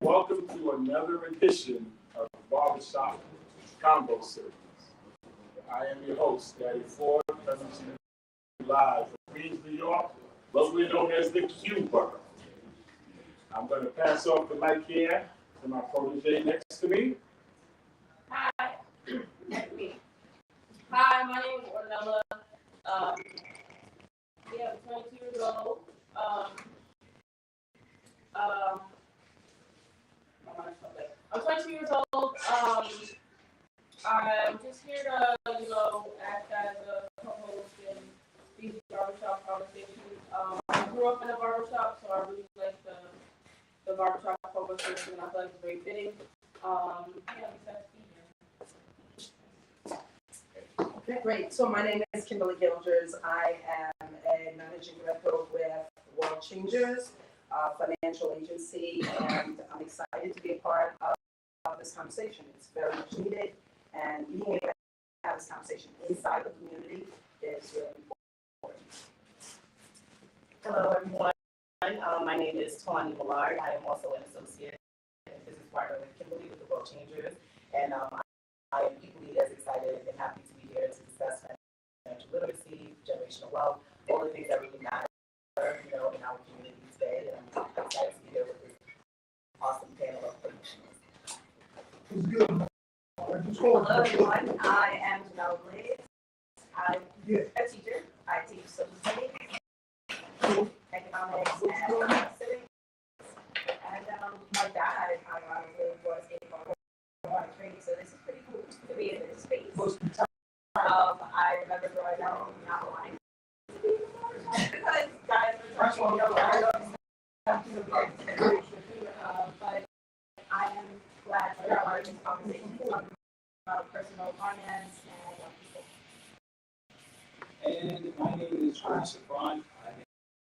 Welcome to another edition of the Barbershop Convo Series. I am your host, Daddy Ford, coming to you live from Queens, New York, locally known as the Q Borough. I'm going to pass off the mic here to my protege next to me. Hi. Hi, my name is Ornella. I'm 22 years old. I'm 22 years old. I'm just here to, act as a co-host in these barbershop conversations. I grew up in a barbershop, so I really like the barbershop conversation, and I feel like it's very fitting. I'm excited to be here. Okay, great. So my name is Kimberly Gilders. I am a managing director with World Changers, financial agency, and I'm excited to be a part of this conversation. It's very much needed, and being able to have this conversation inside the community is really important. Hello, everyone. My name is Tawny Millard. I am also an associate and business partner with Kimberly with the World Changers, and I am equally as excited and happy to be here to discuss financial literacy, generational wealth, all the things that really matter, in our community today. And I'm excited to be here with this awesome panel of professionals. Hello, everyone. I am Janelle Blaze. I'm a teacher. I teach social studies, economics, and civics. And my dad, ironically, was a barber training, so this is pretty cool to be in this space. I remember growing up not wanting to be in a barbershop because guys were talking but I am glad to be part of this conversation about personal finance and my name is John Safran.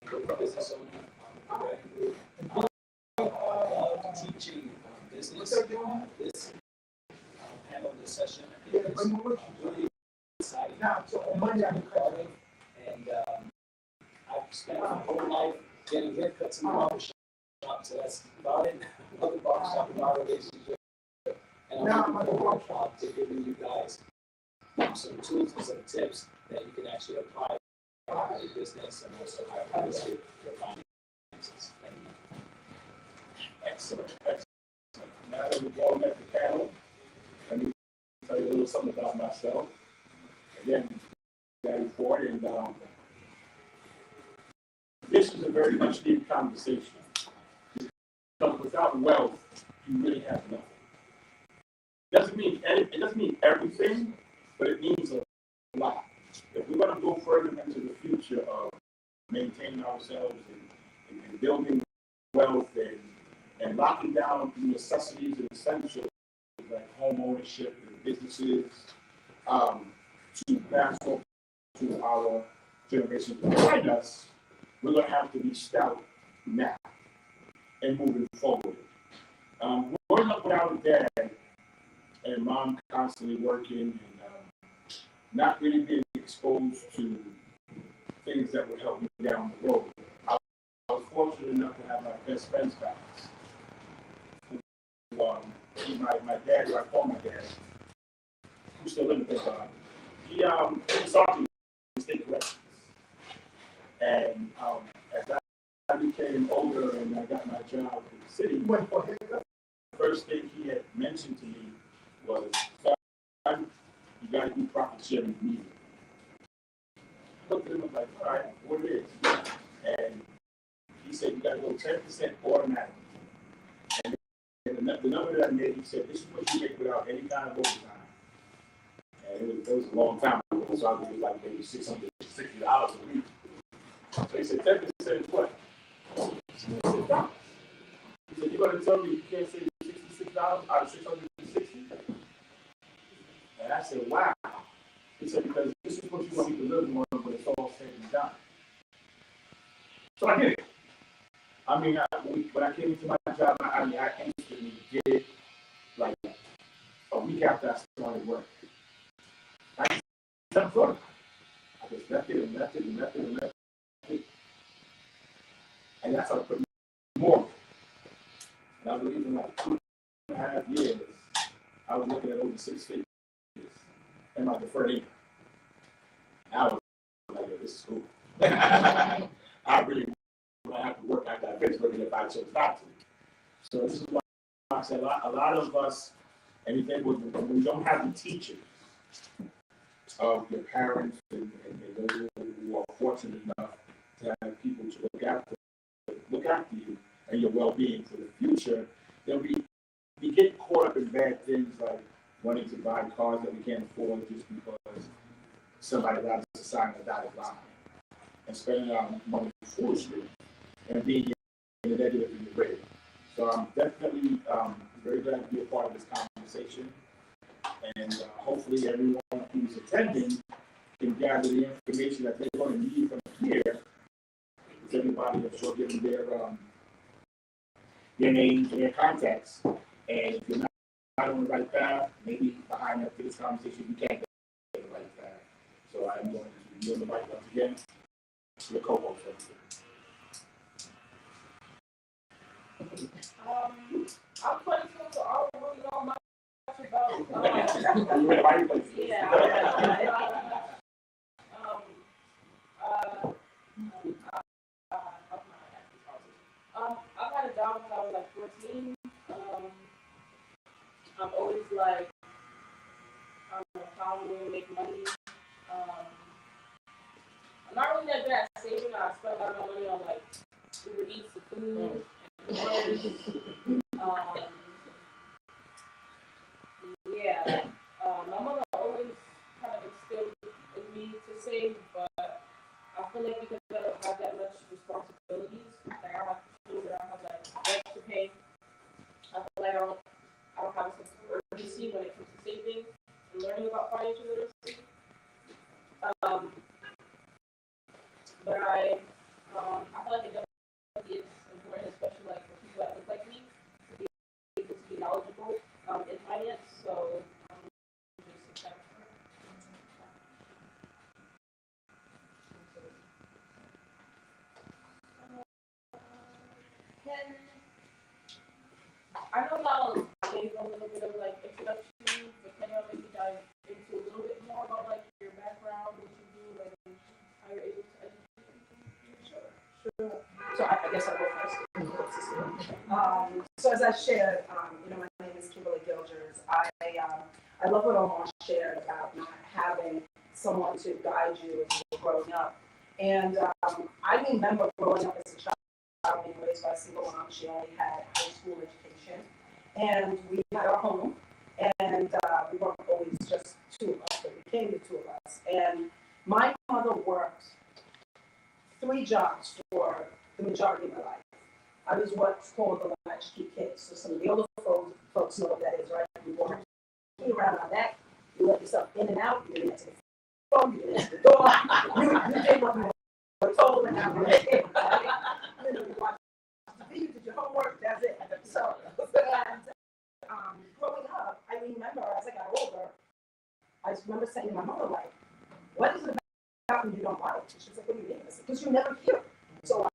I'm a business owner. I love teaching business. This panel, this session, I think is really exciting. I'm calling, and I've spent my whole life getting haircuts in the barbershop, so that's about it. I love the barbershop and our relationship. And I'm looking forward to giving you guys some tools and some tips that you can actually apply to your business and also how to your finances. Thank you. Excellent. Now that we've all met the panel, let me tell you a little something about myself. Again, Daddy Ford, and this is a very much deep conversation. Because without wealth, you really have nothing. It doesn't mean everything, but it means a lot. If we're going to go further into the future of maintaining ourselves and building wealth and locking down the necessities and essentials like home ownership and businesses to pass on to our generation behind us, we're going to have to be stout now and moving forward. Growing up without a dad and mom constantly working and not really being exposed to things that would help me down the road. I was fortunate enough to have my best friend's guys. My dad, who I call my dad, who's still living with us, he taught me state corrections. And as I became older and I got my job in the city, the first thing he had mentioned to me was, son, you got to do profit sharing immediately. I looked at him and like, all right, what it is? And he said, you got to go 10% automatic. And the number that I made, he said, this is what you make without any kind of overtime. And it was a long time ago, so I was like maybe $660 a week. So he said, 10% is what? He said, you're going to tell me you can't save $66 out of $660? And I said, wow. He said, because this is what you want me to live on when it's all said and done. So I did it. I mean, when I came into my job, I instantly did it like a week after I started work. I never thought of it. I just left it. And that's how I put more. And I believe in like 2.5 years, I was looking at over 6 figures in my deferred income. I was like, yeah, this is cool. I really don't have to work after I finish working if I chose not to. So this is why I said a lot of us, anything when we don't have the teachers of your parents and those who are fortunate enough to have people to look after you and your well-being for the future, then we get caught up in bad things like wanting to buy cars that we can't afford just because somebody allowed us to sign a dotted line and spending our money foolishly and being in the negative in the red. So I'm definitely very glad to be a part of this conversation, and hopefully everyone who's attending can gather the information that they're going to need from here. With everybody, I'm sure, giving their names and their contacts, and if you're not on the right path, maybe behind up to this conversation, you can't get the right path. So I'm going to yield the mic once again to the co-host. I'm 22, so I don't really know much about. You're in the right place. Yeah. I've had a job when I was like 14. I've always like found a way to make money. I'm not really that good at saving. I spend a lot of my money on like Uber Eats and food and clothes. Yeah. My mother always kind of instilled in me to save, but I feel like because I don't have that much responsibilities, like I have to have like rent to pay. I feel like I don't have a sense of urgency when it comes to saving and learning about financial literacy. But I feel like it definitely is important, especially like for people that look like me, to be able to be knowledgeable in finance. So just accept. I know y'all gave a little bit of like introduction, but can y'all maybe dive into a little bit more about like your background, what you do, like how you're able to educate people? Sure. So I guess I'll go first. So as I shared, my name is Kimberly Gilgers. I love what Omar shared about not having someone to guide you as you were growing up. And I remember growing up as a child being raised by a single mom. She only had high school education. And we had our home. And we weren't always just two of us, but we became the two of us. And my mother worked 3 jobs for the majority of my life. I was what's called the latchkey kid. So some of the older folks know what that is, right? You walk around our neck, you let yourself in and out, you didn't answer the phone, you didn't answer the door, you did what you were told, and now you're okay. You watched TV, you did your homework, that's it. So, growing up, I remember as I got older, I remember saying to my mother, like, what is it about when you don't like? She was like, what do you mean? I said, because you never hear it. So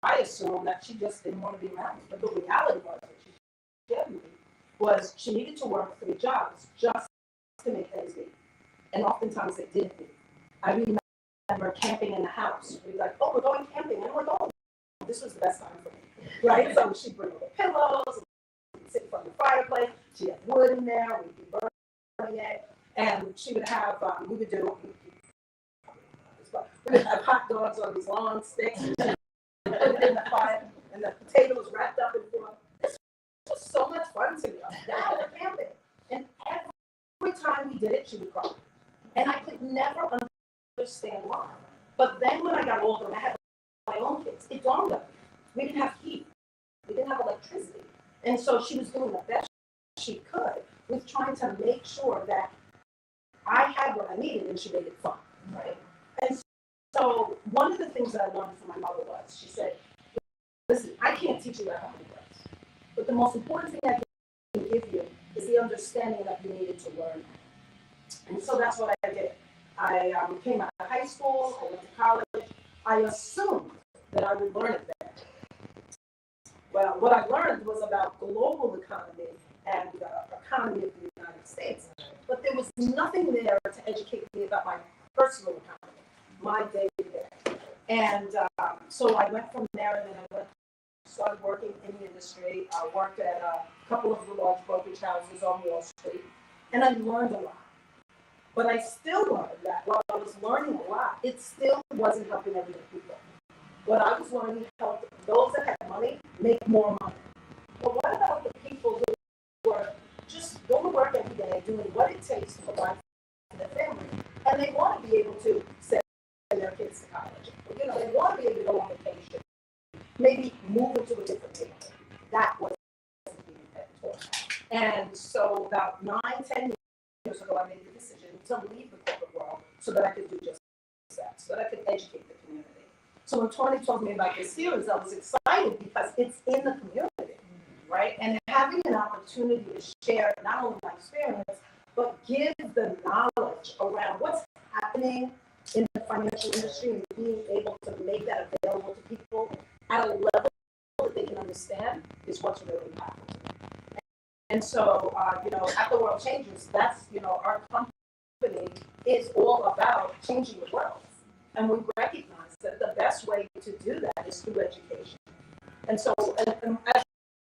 I assumed that she just didn't want to be around me. But the reality was that she shared with me was she needed to work 3 jobs just to make ends meet. And oftentimes they didn't meet. I remember camping in the house. We'd be like, oh, we're going camping. And I'm like, oh, this was the best time for me. Right? So she'd bring over pillows, we'd sit in front of the fireplace. She had wood in there. We'd be burning it. And she would have, we would have hot dogs on these long sticks. Put it in the fire, and the potatoes wrapped up in foil. This was so much fun to me. That was camping. And every time we did it, she would cry. And I could never understand why. But then when I got older and I had my own kids, it dawned on me. We didn't have heat. We didn't have electricity. And so she was doing the best she could with trying to make sure that I had what I needed and she made it fun, right? And so one of the things that I learned from my mother was, she said, listen, I can't teach you how to works, but the most important thing I can give you is the understanding that you needed to learn. And so that's what I did. I came out of high school, I went to college. I assumed that I would learn it there. Well, what I learned was about global economy and the economy of the United States. But there was nothing there to educate me about my personal economy, my day-to-day. And so I went from there, and then started working in the industry. I worked at a couple of the large brokerage houses on Wall Street, and I learned a lot. But I still learned that while I was learning a lot, it still wasn't helping everyday people. What I was learning helped those that had money make more money. But what about the people who were just going to work every day, doing what it takes to provide for their family, and they want to be able to send their kids to college? You know, they want to be able to go on vacation, maybe move into a different neighborhood. That wasn't being taught. And so about 9-10 years ago, I made the decision to leave the corporate world so that I could do just that, so that I could educate the community. So when Tony told me about this series, I was excited because it's in the community, right? And having an opportunity to share not only my experience, but give the knowledge around what's happening in the financial industry and being able to make that available to people at a level that they can understand is what's really powerful to me. And so, you know, at the World Changers, that's, you know, our company is all about changing the world. And we recognize that the best way to do that is through education. And so, and as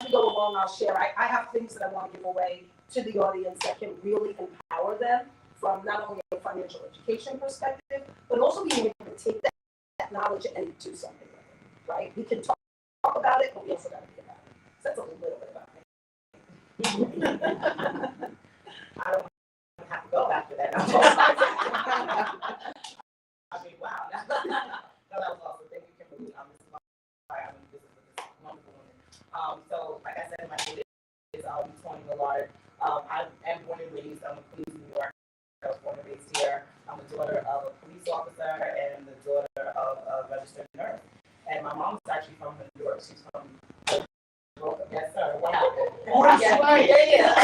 we go along, I'll share, I have things that I want to give away to the audience that can really empower them from not only a financial education perspective, but also being able to take that knowledge and do something with it, right? We can talk about it, but we also got to be about it. So that's a little bit about me. I don't have to go after that. I mean, wow. No, that was awesome. Thank you, Kimberly. This is why I'm in business with this wonderful woman. So, like I said, my name is Tony Millard. I am born and raised in Queens, New York. I was born and raised here. I'm the daughter of a police officer and the daughter of a registered nurse. And my mom's actually from New York. She's from yes, sir. What happened? Oh, that's right. Yeah.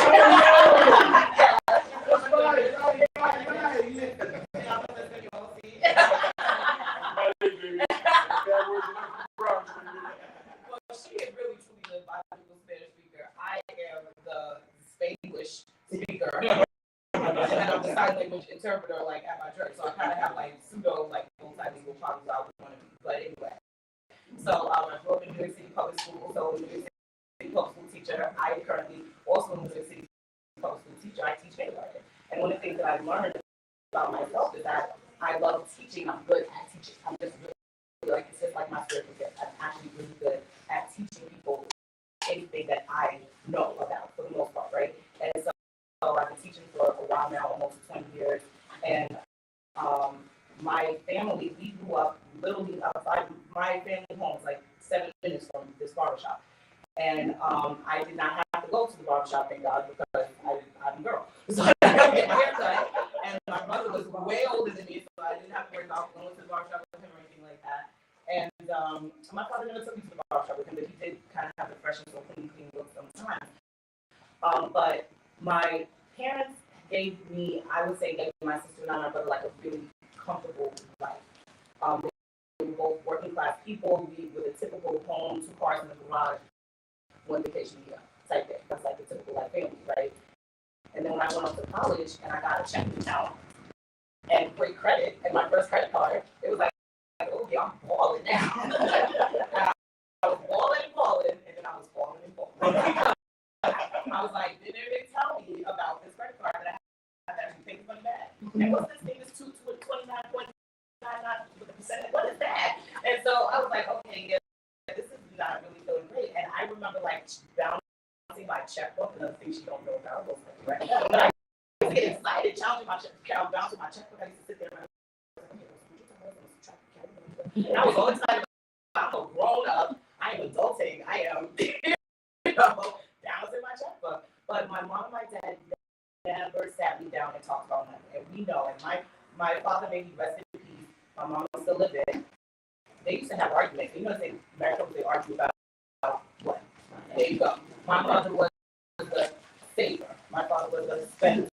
Well, she is really truly the bilingual Spanish speaker. I am the Spanglish speaker. And I'm the sign language interpreter, like at my church. So I kind of have like pseudo, like multilingual problems I would want to be. But anyway. So I grew up in New York City public school. So New York City public school teacher. I am currently also a New York City public school teacher. I teach kindergarten. And one of the things that I've learned about myself is that I love teaching. I'm good at teaching. I'm just really, like, it's just like my spiritual gift. I'm actually really good at teaching people anything that I know about, for the most part, right? And so I've been teaching for a while now, almost 20 years. And my family, we grew up literally outside. My family home is like 7 minutes from this barbershop. And I did not have to go to the barbershop, thank God, because I'm a girl. So I got my haircut. And my brother was way older than me, so I didn't have to worry about going to the barbershop with him or anything like that. And my father never took me to the barbershop with him, but he did kind of have the freshness of clean look sometimes. But my parents gave me, I would say, gave my sister and my brother like a really comfortable life. They were both working class people. We with a typical home, 2 cars in the garage, 1 vacation a year type thing. That's like the typical like family, right? And then when I went off to college and I got a checking account and great credit and my first credit card, it was like, oh yeah, I'm balling now. And I was balling, and then I was falling. I was like, didn't anybody tell me about this credit card that I have to actually pay the money back? And what's this thing? It's 29.99%. What is that? And so I was like, okay, yeah, this is not really feeling great. And I remember like bouncing my checkbook, another thing she don't know about, right? But I was getting excited, challenging my checkbook, bouncing my checkbook. I used to sit there and I was all excited. I'm a grown up. I am adulting. I am, balancing my checkbook. But my mom and my dad never sat me down and talked about money. And we know, and my father may be rest in peace. My mom was still living. They used to have arguments. You know, they argue about what? There you go. My mother was the saver. My father was the spender.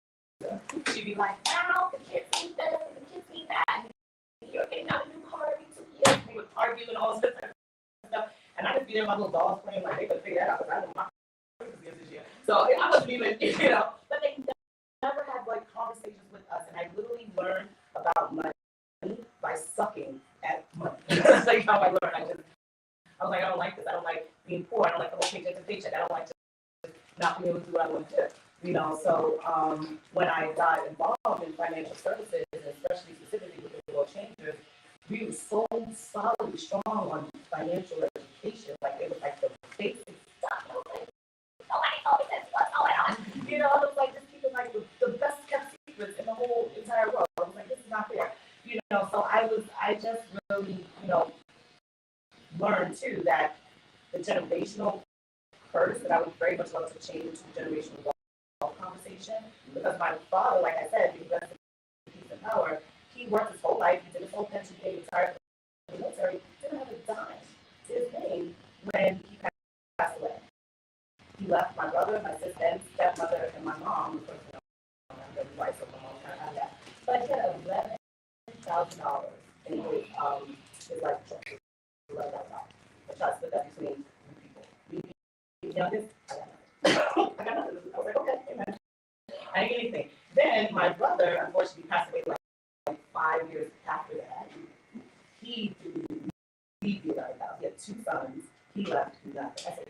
She'd be like, now the kids need this, the kids need that. You're getting out a new car every 2 years. We would argue and all this different stuff. And I just be there with my little dolls playing, like, they could figure that out, because I know my Christmas gifts this year. So I wasn't even, but they never had, like, conversations with us, and I literally learned about money by sucking at money. That's like how I learned. I was like, I don't like this. I don't like being poor. I don't like the whole paycheck to paycheck. I don't like to not be able to do what I want to do. So when I got involved in financial services, especially specifically with the World Changers, we were so solidly strong on financial education. Like, it was like the basic stuff. I was like, nobody told me this. What's going on? I was like, just keeping like the best kept secrets in the whole entire world. I was like, this is not fair. So I just really, learned too that the generational curse that I would very much love to change into generational wealth conversation, because my father, like I said, he invested in peace and power. He worked his whole life, he did his whole pension, he retired from the military, didn't have a dime to his name when he passed away. He left my brother, my sister, and stepmother, and my mom. Of course, I'm the wife, so my mom kind of had that. But he had $11,000 in his life trust. The trust split that between people. Me, youngest, I got nothing. I was like, okay, amen. I didn't get anything. Then my brother, unfortunately, passed away like 5 years after that. He did $11,000. He had 2 sons. He left nothing. I said,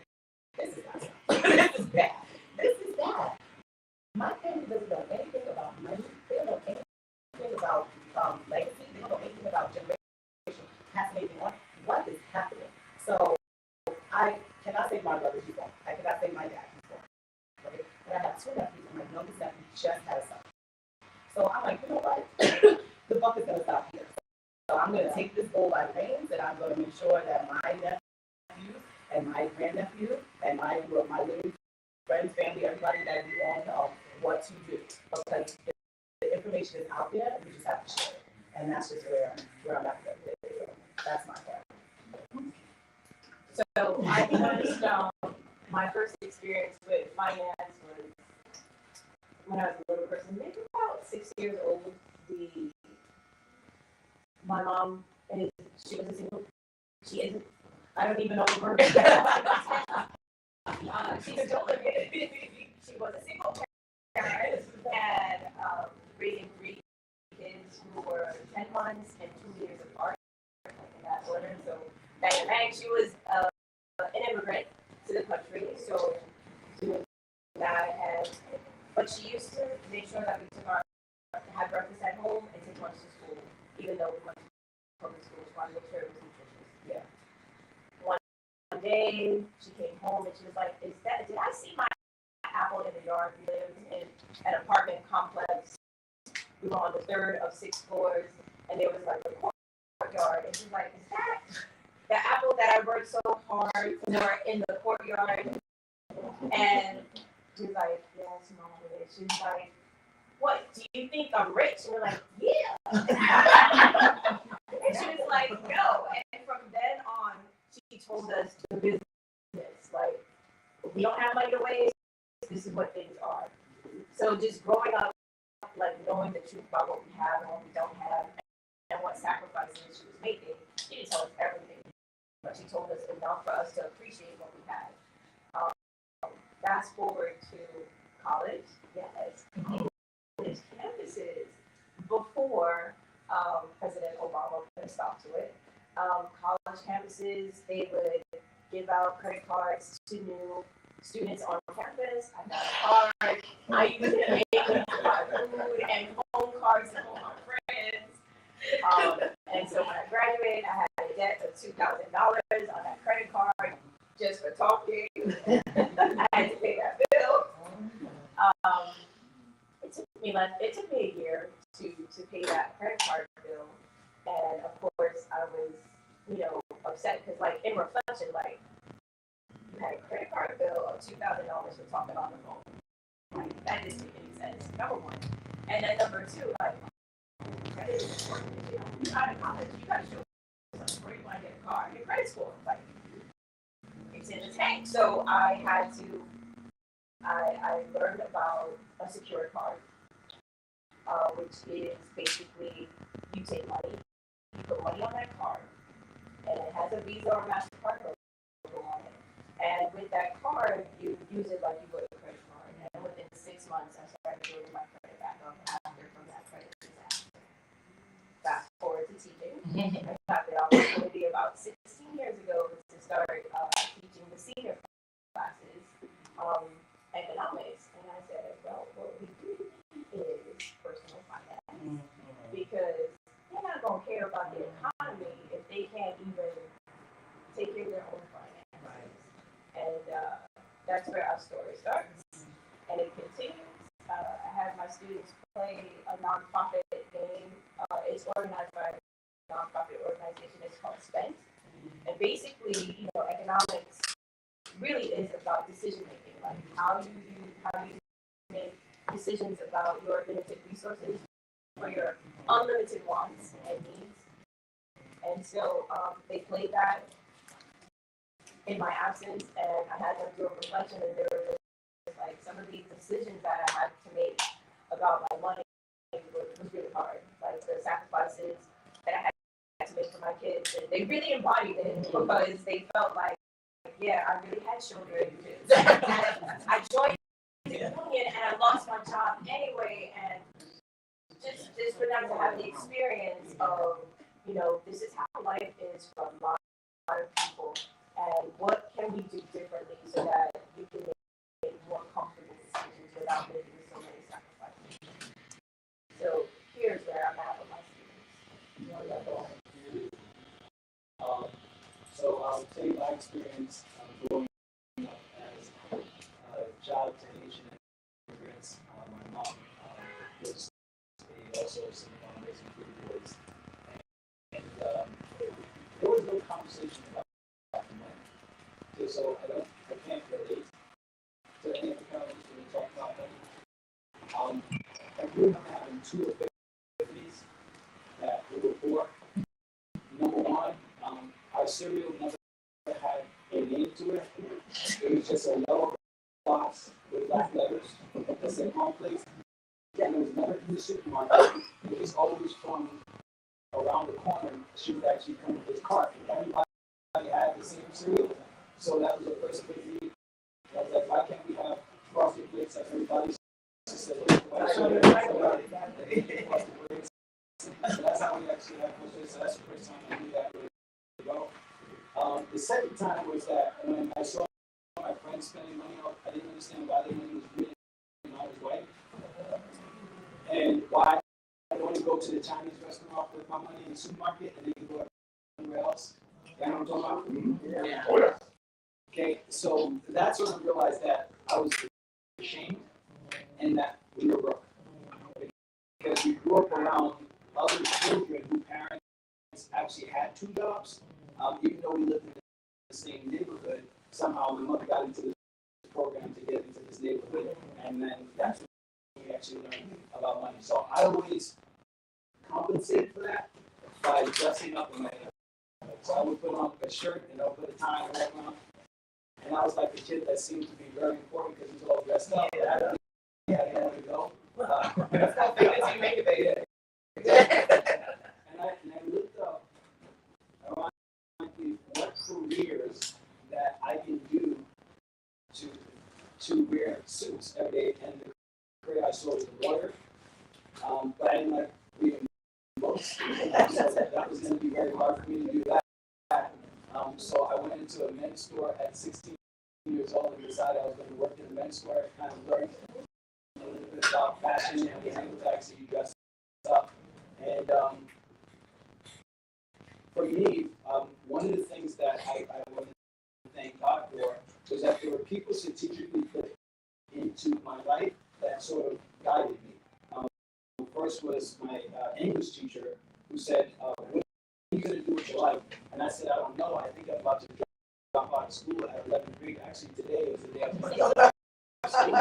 this is not this is bad. This is bad. My family doesn't know anything about money. They don't know anything about legacy. They don't know anything about generation passing on. What is happening? So I cannot say my brother, he's gone. I cannot say my dad, he's gone. Okay? But I have 2 nephews, and my youngest nephew just had a son. So I'm like, you know what? The buck is going to stop here. So I'm going to take this bull by the reins, and I'm going to make sure that my nephews and my grandnephew and my living friends, family, everybody, that we all know what to do. Because the information is out there, we just have to share it. And that's just where I'm at. That's my part. So I can understand my first experience with finance was when I was a little person, maybe about 6 years old. My mom, and she was a single, she isn't, I don't even know the word. She was a single parent and raising 3 kids who were 10 months and 2 years apart, like in that order. So bang, bang, she was an immigrant to the country, so doing that, but she used to make sure that we took had breakfast at home and take lunch to school, even though we went to public school, she wanted to make sure it was nutritious. Yeah. One day she came home and she was like, did I see my apple in the yard? We lived in an apartment complex. We were on the 3rd of 6 floors, and there was like a courtyard, and she's like, is that the apple that I worked so hard for in the courtyard? And she was like, yes, Mom, it is. She was like, what, do you think I'm rich? And we're like, yeah. And she was like, no. And from then on, she told us the business, like, we don't have money to waste, this is what things are. So just growing up, like knowing the truth about what we have and what we don't have, and what sacrifices she was making, she didn't tell us everything, but she told us enough for us to appreciate what we had. Fast forward to college, yes, college campuses. Before President Obama put a stop to it, college campuses, they would give out credit cards to new students on campus. I got a card. I used to make my food and home cards to all my friends. And so when I graduated, I had a debt of $2,000 on that credit card just for talking. I had to pay that bill. It took me a year to pay that credit card bill, and of course I was, upset because, like, in reflection, like, you had a credit card bill of $2,000 for talking on the phone. Like, that doesn't make any sense. Number one, and then number two, like, credit is important. You're out of college, you got to show something where you want to get a car. Your credit score, like, it's in the tank. So I learned about a secured card, which is basically you take money, you put money on that card, and it has a Visa or MasterCard logo And with that card, you use it like you would a credit card. And within 6 months, I started building my credit back up after from that credit disaster. Fast forward to teaching. I thought that I was going to be about 16 years ago to start teaching the senior classes, economics. And I said, well, what we do is personal finance. Because they're not going to care about the economy if they can't even take care of their own finances. And that's where our story starts. And it continues. I have my students play a nonprofit game. It's organized by a nonprofit organization. It's called Spent. And basically, economics really is about decision making. Like how you make decisions about your limited resources for your unlimited wants and needs. And so they played that in my absence, and I had them do a reflection, and there were just like some of these decisions that I had to make about my money was really hard. Like the sacrifices that I had to make for my kids, and they really embodied it because they felt like, yeah, I really had children. I joined the union and I lost my job anyway, and just for them to have the experience of, this is how life is for a lot of people, and what can we do differently so that we can make more comfortable decisions without making so many sacrifices. So here's where I'm at with my students. So I'll tell you my experience growing up as a child to Asian immigrants. My mom was also a single mom raising 3 boys. And there was no conversation about the money. So I can't relate to any of the parents when we talk about money. I grew up having 2 epiphanies that we were poor. Number one, our cereal never had a name to it. It was just a yellow box with black letters that said cornflakes. And it was never in the supermarket. It was always from around the corner. She would actually come with this cart. Everybody had the same cereal. So that was the first epiphany. I was like, why can't we have frosted flakes like everybody? She said, that's how we actually have frosted. So that's the first time I knew that. The second time was that when I saw my friends spending money, I didn't understand why their money was green and I was white. And why I want to go to the Chinese restaurant with my money in the supermarket and then go everywhere else. You know what I'm talking about? Yeah. Oh, yeah. Okay, so that's when I realized that I was ashamed and that we were broke. Because we grew up around other children whose parents actually had 2 jobs. Even though we lived in the same neighborhood, somehow my mother got into this program to get into this neighborhood, and then that's when we actually learned about money. So I always compensated for that by dressing up in my hair. So I would put on a shirt and I'll put a tie and whatnot. And I was like the kid that seemed to be very important because he was all dressed up. But I didn't want to go. That's how famous you make it, baby. And I looked up what careers that I can do to wear suits every day. And the career I saw was a lawyer, but I didn't like reading books, so that was going to be very hard for me to do that. So I went into a men's store at 16 years old and decided I was going to work in a men's store. I kind of learned a little bit about fashion and being able to actually dress up. And for me, one of the things that I wanted to thank God for was that there were people strategically put into my life that sort of guided me. First was my English teacher who said, what are you going to do with your life? And I said, I don't know. I think I'm about to drop out of school at 11th grade. Actually, today was the day I was about to drop out of school.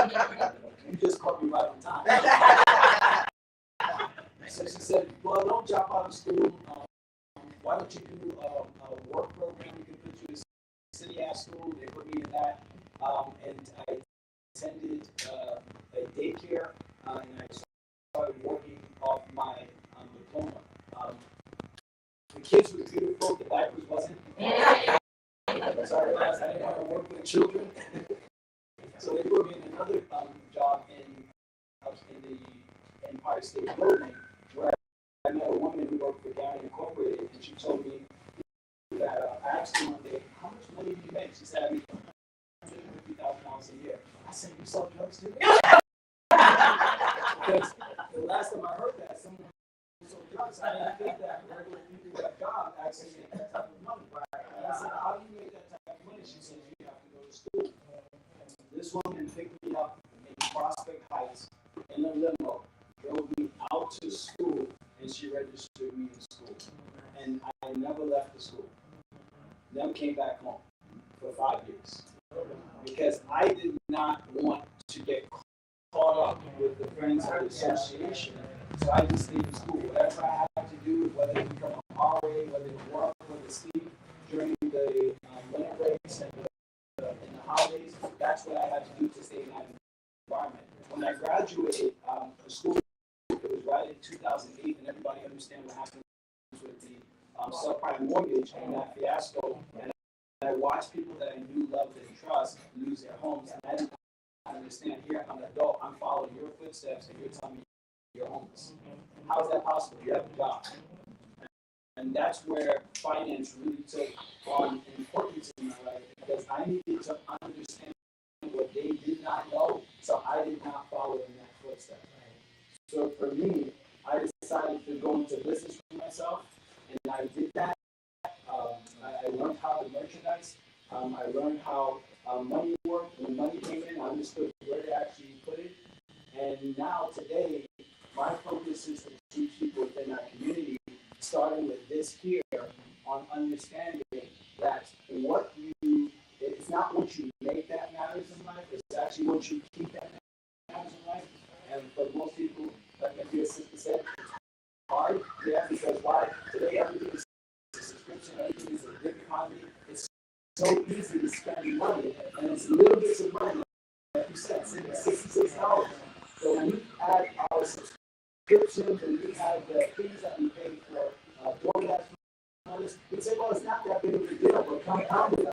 You just caught me right on time. So she said, well, don't drop out of school. Why don't you do a work program? We can put you in city art school. They put me in that. And I attended a daycare and I started working off my diploma. The kids were beautiful, the diapers wasn't. Sorry, I didn't want to work with children. So they put me in another job in the Empire State Building, where I met a woman who worked for Gary Incorporated, and she told me that I asked her one day, how much money do you make? She said, I make $150,000 a year. I said, you sell drugs too? Because the last time I heard that, someone sold drugs. I didn't think that regular people got jobs actually make that type of money. And I said, how do you make that type of money? She said, you have to go to school. This woman picked me up in Prospect Heights in a limo, drove me out to school, and she registered me in school. And I never left the school. Never came back home for 5 years. Because I did not want to get caught up with the friends of the association. So I just stayed in school. Whatever I had to do, whether it become a RA, whether it work, whether it sleep during the winter breaks and the holidays, that's what I had to do to stay in that environment. When I graduated from school, it was right in 2008, and everybody understands what happened with the subprime mortgage and that fiasco. And I watched people that I knew, loved, and trust lose their homes, and I didn't understand. Here, I'm an adult, I'm following your footsteps, and you're telling me you're homeless. How is that possible? You have a job. And that's where finance really took on importance in my life, because I needed to understand what they did not know, so I did not follow in that footstep. So for me, I decided to go into business for myself, and I did that. I learned how to merchandise. I learned how money worked. When money came in, I understood where to actually put it. And now, today, my focus is to teach people within our community, starting with this here, on understanding that it's not what you make that matters in life, it's actually what you keep that matters in life. And for most people, like your sister said, it's hard, yeah, because why? Today, everything is a subscription, everything is a big economy. It's so easy to spend money, and it's little bits of money, like you said, $66. So when you add our subscriptions and we have the things that we pay for DoorDash, we say, well, it's not that big of a deal, but compounded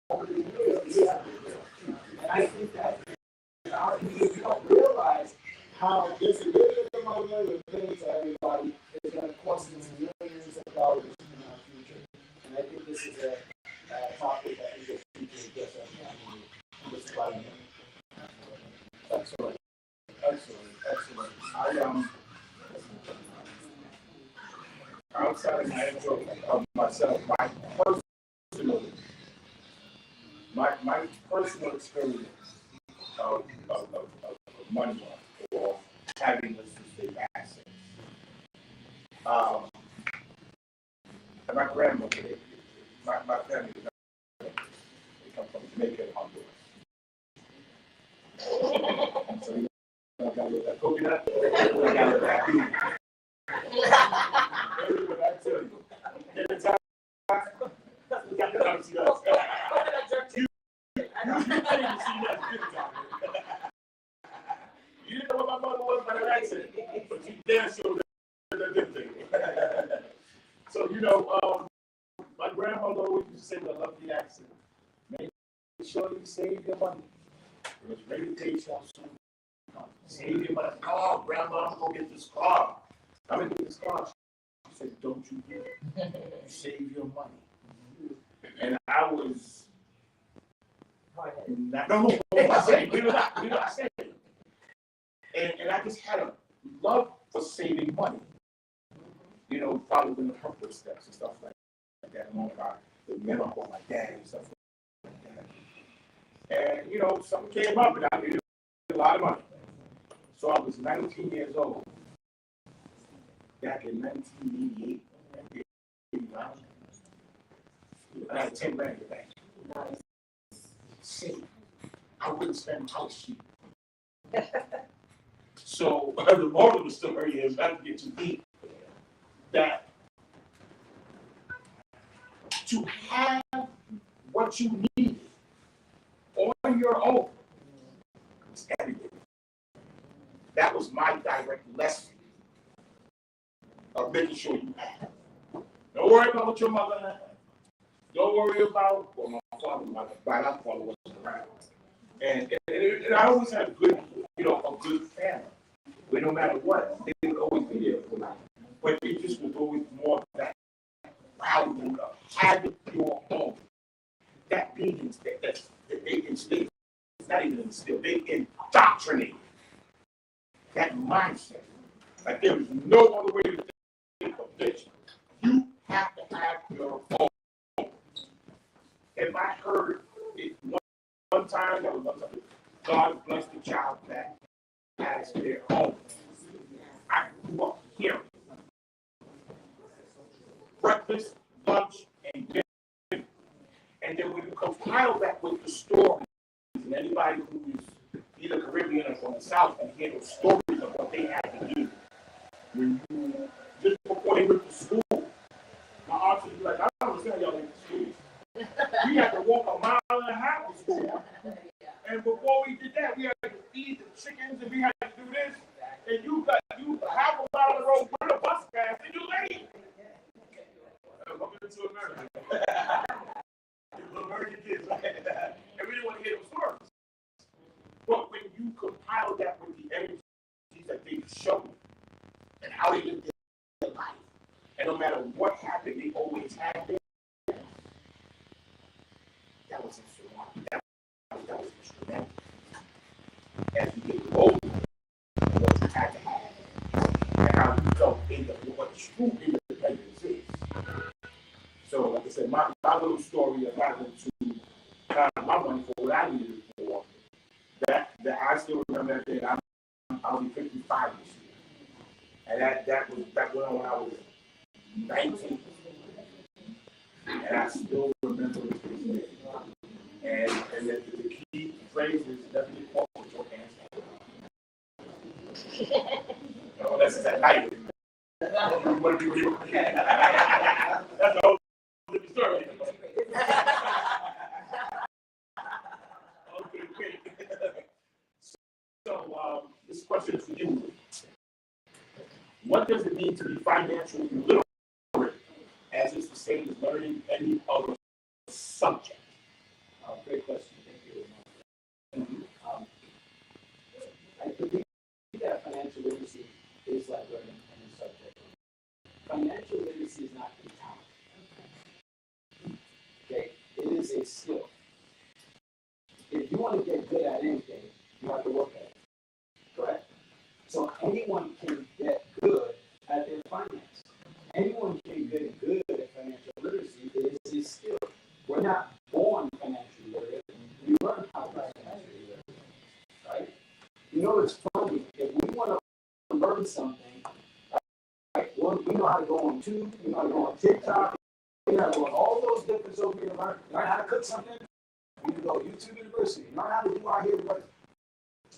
over the years, we have to do. And I think that our community don't realize how this little bit of money we're paying to everybody is going to cost us millions of dollars in our future. And I think this is a topic that we just need to address in this environment. Excellent. Outside of my intro of myself, my personal experience of money or having a specific asset. And my grandmother, my family, they come from Jamaica and Honduras. So you know, I got with that coconut, I got with that beef. What I tell you, anytime we got to come see us. You didn't know what my mother was by the accent, but you damn sure that didn't think. So, you know, my grandmother always used to say with a lovely accent, make sure you save your money. Because reputation save your money. Oh, grandma, I'm going to get this car. I'm going to get this car. She said, don't you do it. You save your money. And I was... No, I said, we're not saying it. And I just had a love for saving money. You know, following the her footsteps and stuff like that. Along the men of my dad and stuff like that. And, you know, something came up and I needed a lot of money. So I was 19 years old. Back in 1988. I had 10 grand in the bank. Nice. I wouldn't spend house sheet. So the moral of the story is, not to get too deep, that to have what you need on your own is everything. That was my direct lesson of making sure you have. Don't worry about what your mother had. Don't worry about what my father wasn't around. And I always had a good family. But no matter what, they would always be there for me. But it just was always more of that value of having your home. That being instilled, that they instilled, it's not even instilled, they indoctrinate that mindset. Like there is no other way to think of this. You have to have your home. If I heard it one time, that was one time, God bless the child that has their home. I grew up here. Breakfast, lunch, and dinner. And then when you compile that with the stories, and anybody who is either Caribbean or from the South can hear those stories of what they had to do. When you, just before they went to school, my aunt would be like, I don't understand y'all went to school. We had to walk 1.5 miles to school. And before we did that, we had to feed the chickens and we had to do this. And you half a mile of the road with a bus pass and you late. Welcome to America. American kids, right? And we didn't want to hear those stories. But when you compile that with the energies that they show and how they lived their life, and no matter what happened, they always had them. That was instrumental. That was instrumental. As you get older, what you had to have, and how you felt into what true independence is. So, like I said, my little story of having to my money for what I needed it for, that I still remember that day. I'll be 55 this year, and that went on when I was 19, and I still remember it to this day. And the key phrase is never get caught with your hands down. No, that's at night. You want to be real. That's the whole different story. Okay, great. So this question is for you. What does it mean to be financially literate, as is the same as learning any other subject? Great question. Thank you. I believe that financial literacy is like learning any subject. Financial literacy is not a talent. Okay, it is a skill. If you want to get good at anything, you have to work at it. Correct? So anyone can get good at their finance. Anyone can get good at financial literacy. It is a skill. We're not born financially literate. We learn how to be financially literate. Right? You know, it's funny. If we want to learn something, right, well, we know how to go on YouTube, we know how to go on TikTok, we know how to go on all those different social media, learn how to cook something. We can go to YouTube University, learn how to do our hair.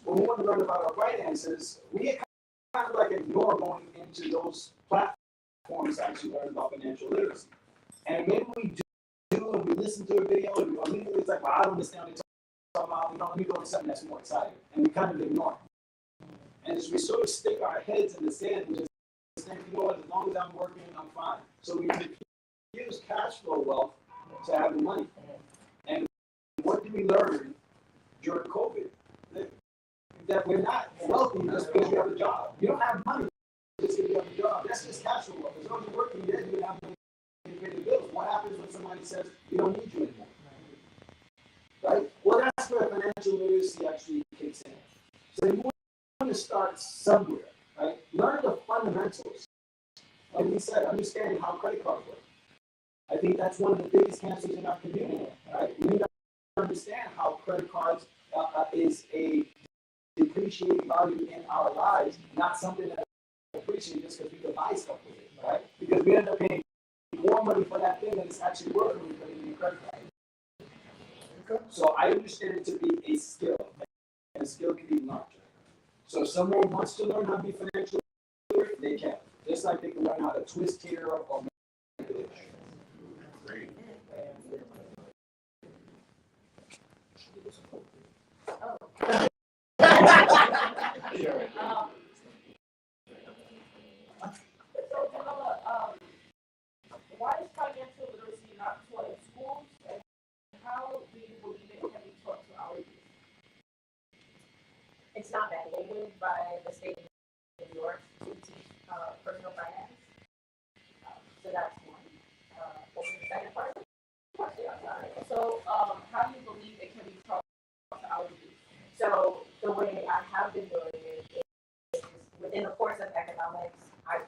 When we want to learn about our finances, we kind of like ignore going into those platforms to actually learn about financial literacy. And maybe we do, and we listen to a video, and immediately it's like, well, I don't understand what they're talking about. Let me go to something that's more exciting. And we kind of ignore it. And as we sort of stick our heads in the sand and just think, you know what, as long as I'm working, I'm fine. So we use cash flow wealth to have the money. And what did we learn during COVID? That we're not wealthy just because you have a job. You don't have money just because you have a job. That's just cash flow wealth. As long as you're working, you don't have money to pay the bills. What happens when somebody says, we don't need you anymore? Right? Well, that's where financial literacy actually kicks in. So you want to start somewhere, right? Learn the fundamentals. Like we said, understanding how credit cards work. I think that's one of the biggest cancers in our community, right? We need to understand how credit cards is a depreciating value in our lives, not something that appreciates just because we can buy stuff with it, right? Because we end up paying more money for that thing than it's actually worth when we put it in your credit card. So I understand it to be a skill, and a skill can be learned. So if someone wants to learn how to be financially literate, they can. Just like they can learn how to twist hair or manipulate. Great. Why is financial literacy not taught in schools, and how it's not mandated by the state of New York to teach personal finance. So that's one. What was the second part? So, how do you believe it can be taught to our youth? So the way I have been doing it is within the course of economics, I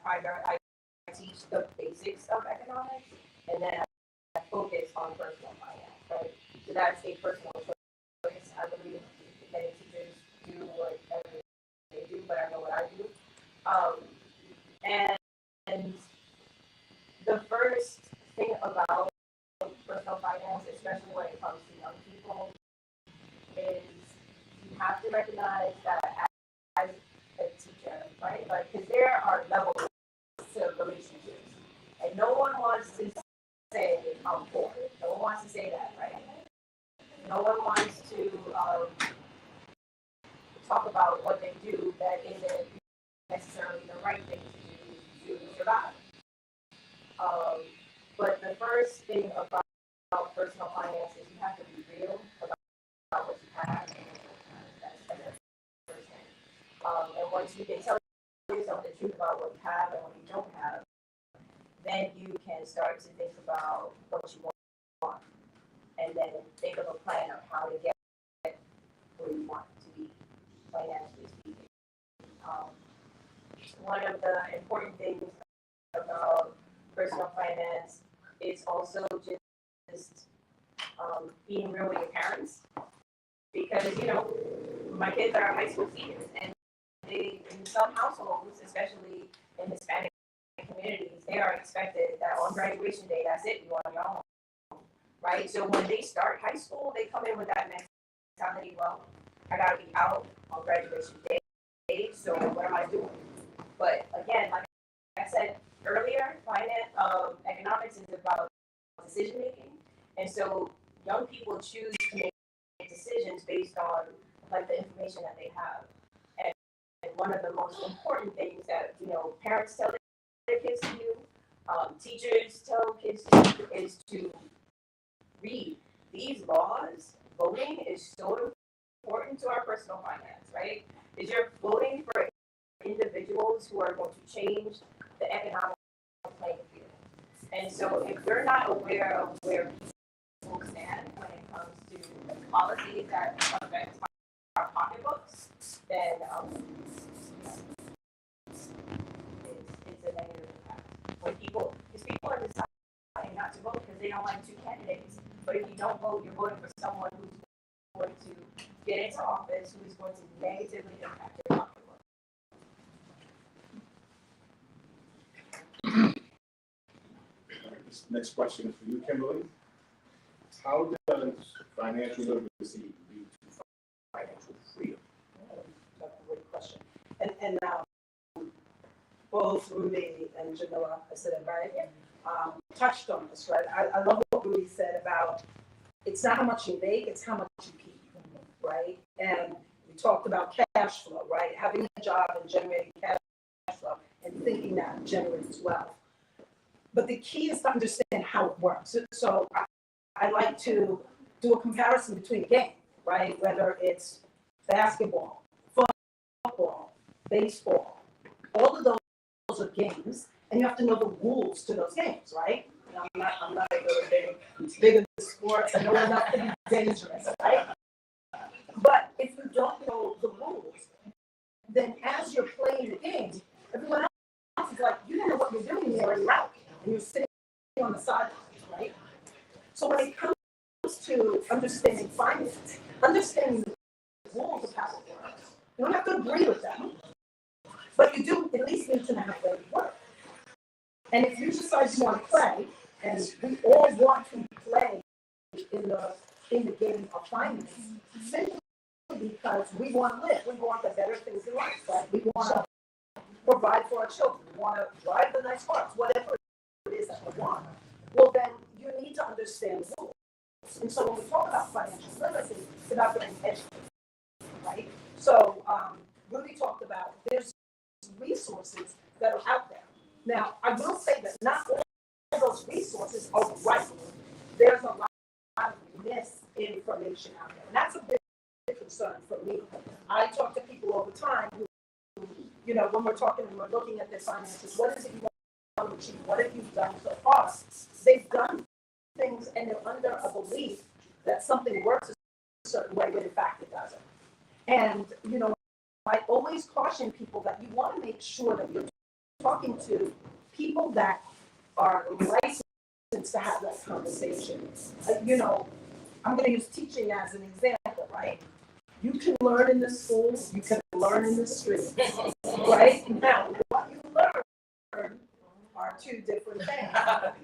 teach the basics of economics, and then I focus on personal finance, right? So that's a personal choice. I believe many teachers do whatever they do, but I know what I do. And the first thing about personal finance, especially when it comes to young people, is you have to recognize that as a teacher, right? Like, because there are levels to relationships, and no one wants to say I'm poor. No one wants to say that, right? No one wants to talk about what they do that isn't necessarily the right thing to do to survive. But the first thing about personal finance is you have to be real about what you have. That's the first thing. And once you can tell yourself the truth about what you have and what you don't have, then you can start to think about what you want, and then think of a plan of how to get where you want to be, financially speaking. One of the important things about personal finance is also just being real with your parents, because my kids are high school seniors, and they, in some households, especially in Hispanic communities, they are expected that on graduation day, that's it, you're on your own, right? So when they start high school, they come in with that mentality, well, I gotta be out on graduation day, so what am I doing? But again, like I said earlier, economics is about decision making, and so young people choose to make decisions based on like the information that they have. And one of the most important things that parents tell their kids to do, teachers tell kids to do, is to read these laws. Voting is so important to our personal finance, right? Is you're voting for individuals who are going to change the economic playing field. And so if you're not aware of where people stand when it comes to policies that affect our pocketbooks, then it's a negative impact. Because people are deciding not to vote because they don't like two candidates. But if you don't vote, you're voting for someone who's going to get into office, who is going to negatively impact your pocketbook. This next question is for you, Kimberly. How does financial literacy lead to financial freedom? That's a great question. And both Ruby and Jamila, I said it right, touched on this, right? I love what Ruby said about it's not how much you make, it's how much you keep, right? And we talked about cash flow, right? Having a job and generating cash flow and thinking that generates wealth. But the key is to understand how it works. So I like to do a comparison between a game, right? Whether it's basketball, football, baseball, all of those are games, and you have to know the rules to those games, right? I'm not really big into sports. I know enough to be dangerous, right? But if you don't know the rules, then as you're playing the game, everyone else is like, you don't know what you're doing here, and you're out. And you're sitting on the sidelines, right? So when it comes to understanding finance, understanding the rules of how it works, you don't have to agree with them, but you do at least need to know how they work. And if you decide you want to play, and we all want to play in the game of finance, simply because we want to live, we want the better things in life, right? We want to provide for our children, we want to drive the nice cars, whatever it is that we want. Well, then you need to understand the rules. And so when we talk about financial literacy, it's about getting educated, right? So Ruby talked about there's resources that are out there. Now, I will say that not all of those resources are right. There's a lot of misinformation out there, and that's a big concern for me. I talk to people all the time who, you know, when we're talking and we're looking at their finances, what is it you want to achieve? What have you done so far? They've done things and they're under a belief that something works a certain way, but in fact it doesn't. And, you know, I always caution people that you want to make sure that you're talking to people that are licensed to have that conversation. You know, I'm going to use teaching as an example, right? You can learn in the school, you can learn in the streets, right? Now, what you learn are two different things.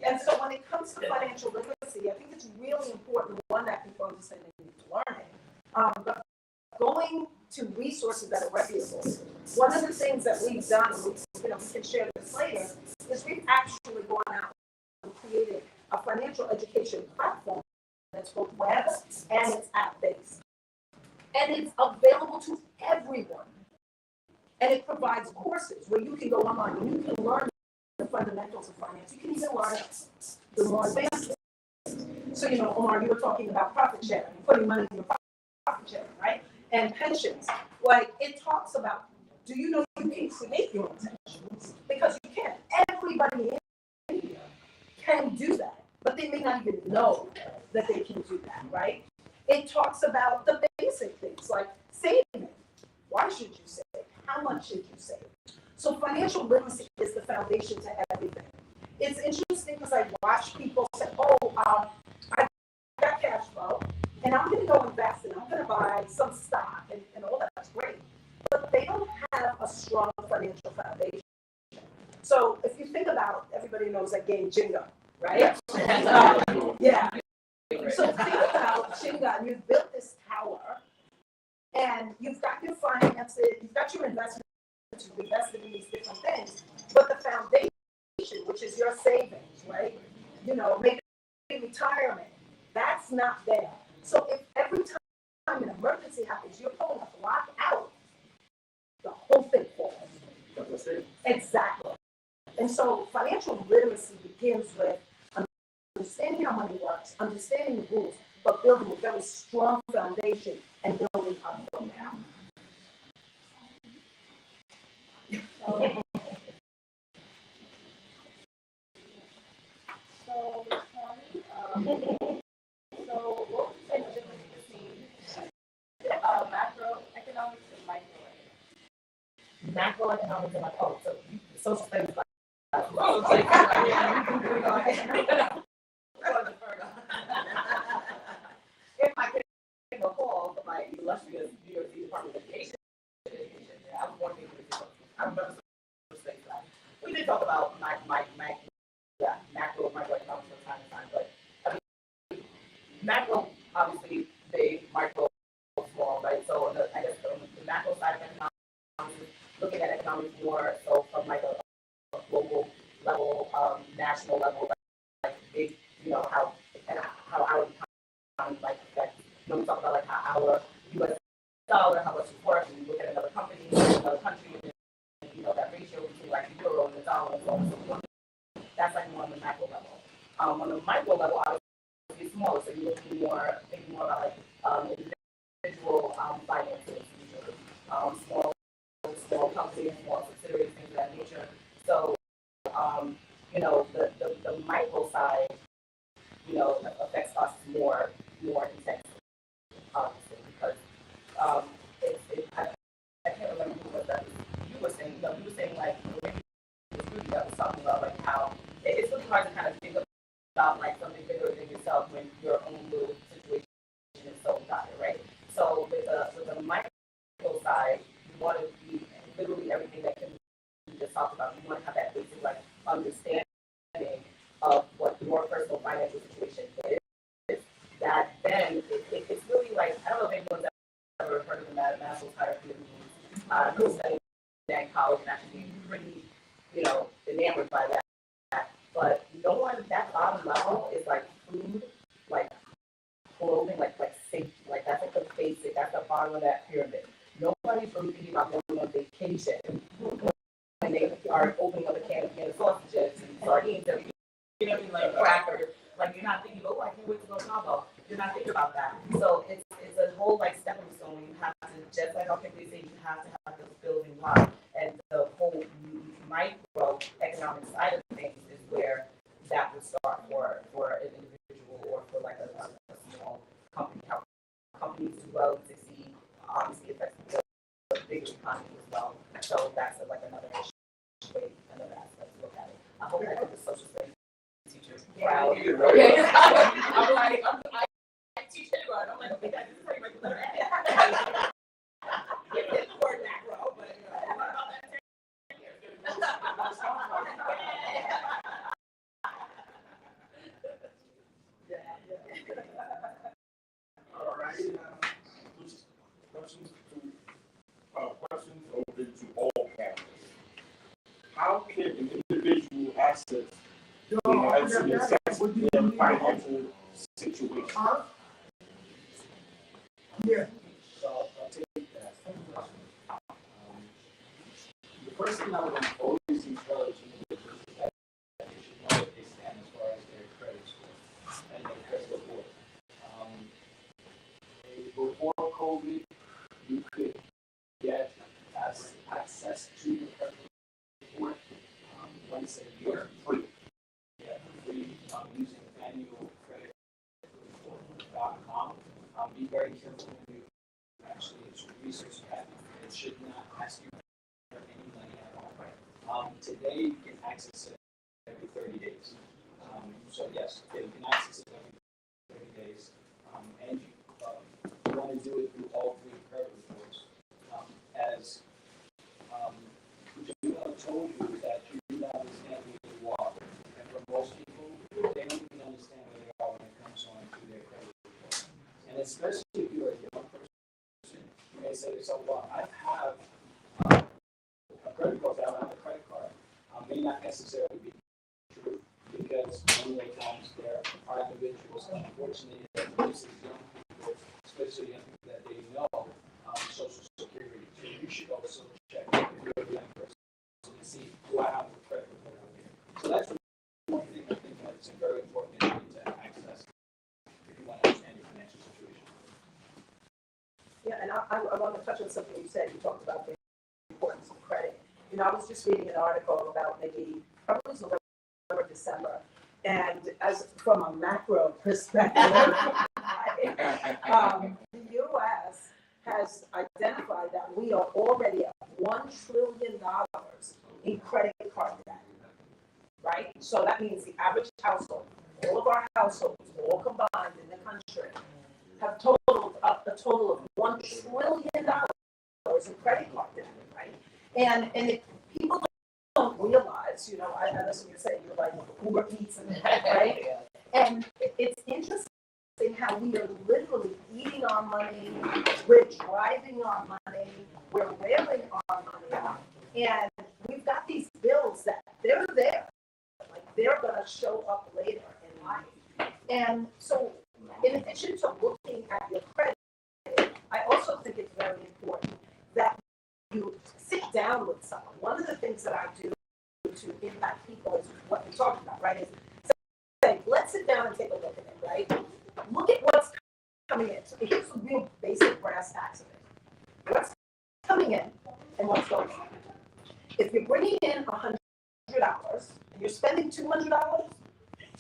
And so when it comes to financial literacy, I think it's really important, one, that people understand they need to learn it. But going to resources that are reputable. One of the things that we've done, you know, we can share this later, is we've actually gone out and created a financial education platform that's both web and it's app-based. And it's available to everyone. And it provides courses where you can go online and you can learn the fundamentals of finance. You can even learn the more advanced things. So, you know, Omar, you were talking about profit sharing, putting money in your profit sharing, right? And pensions. Like, it talks about, do you know you can create your own pensions? Because you can. Everybody in India can do that, but they may not even know that they can do that, right? It talks about the basic things like saving. Why should you save? How much should you save? So financial literacy is the foundation to everything. It's interesting because I watch people say, I got cash flow, and I'm going to go invest, and I'm going to buy some stock, and all that's great. But they don't have a strong financial foundation. So if you think about, everybody knows that game Jenga, right? Yeah. So think about Jenga, and you've built this tower, and you've got your finances, you've got your investments, you've invested in these different things, but the foundation, which is your savings, right? You know, maybe retirement, that's not there. So if every time an emergency happens, you're pulling a block out, the whole thing falls. Exactly. And so financial literacy begins with understanding how money works, understanding the rules, but building a very strong foundation and building up from there. So what would you say the difference between macroeconomics and microeconomics? Macroeconomics and social studies. If I could recall, my illustrious New York City Department of Education, I was working with I remember some things like we did talk about macro, microeconomics from time to time, but I mean, macro, obviously, big, micro, small, right? So I guess the macro side of economics, looking at economics more so from like a global level, national level, like big, you know, how our economy like affects. You know, we talk about like how our U.S. dollar, how much it's worth, and you look at another company, another country, and you know that ratio between like the euro and the dollar and so on and so forth. That's like more on the macro level. On the micro level, obviously it's smaller, so you're looking more, thinking more about like individual finances, small companies, small subsidiaries, things of that nature. So, you know, the micro side, you know, affects us more intensely, obviously, because I can't remember who was that you were saying, like, Rudy that was talking about like how it's really hard to kind of think about like something bigger than yourself when your own little situation is so dire, right? So with the micro side, you want to be literally everything that can be just talked about. You want to have that basic like understanding of what your personal financial situation is. That then it's really like, I don't know if anyone's ever heard of the mathematical hierarchy of needs. I studied that in college and actually pretty, you know, enamored by that. But no one, that bottom level is like food, like clothing, like safety, like that's like the basic, that's the bottom of that pyramid. Nobody's really thinking about going on vacation when they are opening up a can of sausages and sardines and like crackers. Like you're not thinking, oh, I can't wait to go to Cabo. You're not thinking about that. So it's a whole like stepping stone. You have to, just like our people say, you have to have those building blocks. And the whole microeconomic side of things is where that would start for an individual or for like a small company. How companies do well and succeed obviously affects the bigger economy as well. So that's like another issue, another aspect to look at it. I hope I have the social studies teachers proud. I'm like, I teach kindergarten. I'm like, okay, guys, this is pretty much the letter A. It's the word macro, but what about that? All right. Questions open to all panelists. How can an individual access their financial situation? Yeah. So I'll take that. The first thing I would always encourage individuals is that they should know what they stand as far as their credit score and their credit report. Before COVID, you could get access to your credit report once a year free. Yeah, free using annualcreditreport.com. Be very careful when you actually research that. It should not ask you for any money at all. Today, you can access it every 30 days. So yes, you can access it every 30 days. And you want to do it through all three credit reports. As Jamila told you that you do not understand where you are. And for most people, they don't even understand where they are when it comes on to their credit report. And especially if you're a young person, you may say to yourself, well, I have a credit card, I don't have a credit card. May not necessarily be true because many times there are individuals, unfortunately, that use young people, especially young people that they know, Social Security. So you should also check if you're a young person and see, do I have a credit report out here? So that's one thing I think that's very important to access if you want to understand your financial situation. Yeah, and I want to touch on something you said. You talked about the importance of credit. You know, I was just reading an article about probably November, December, and as from a macro perspective, the U.S. has identified that we are already at $1 trillion in credit card debt, right? So that means the average household, all of our households, all combined in the country, have totaled up a total of $1 trillion in credit card debt, right? And if people don't realize, you know, I know what you're saying, you're like Uber Eats and that, right? And it's interesting how we are literally eating our money, we're driving our money, we're wearing our money, and we've got these bills that they're there, like they're gonna show up later in life. And so in addition to looking at your credit, I also think it's very important that you sit down with someone. One of the things that I do to impact people is what you're talking about, right? Is say, let's sit down and take a look at it, right? Look at what's coming in. So here's the real basic brass tacks of it. What's coming in and what's going on. If you're bringing in $100 and you're spending $200,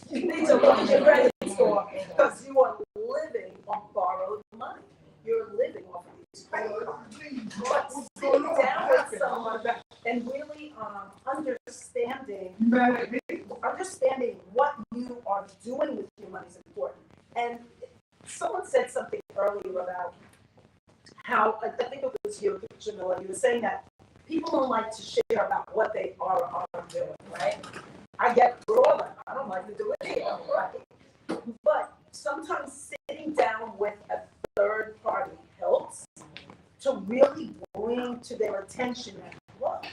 you need to look at your credit score because you are living on borrowed money. You're living off of these credit cards. But sit down with someone and really understanding what you are doing with your money is important. And someone said something earlier about how, I think it was you, Jamila, you were saying that people don't like to share about what they are or aren't doing, right? I get through all that. I don't like to do it either, right? But sometimes sitting down with a third party helps to really bring to their attention that, look,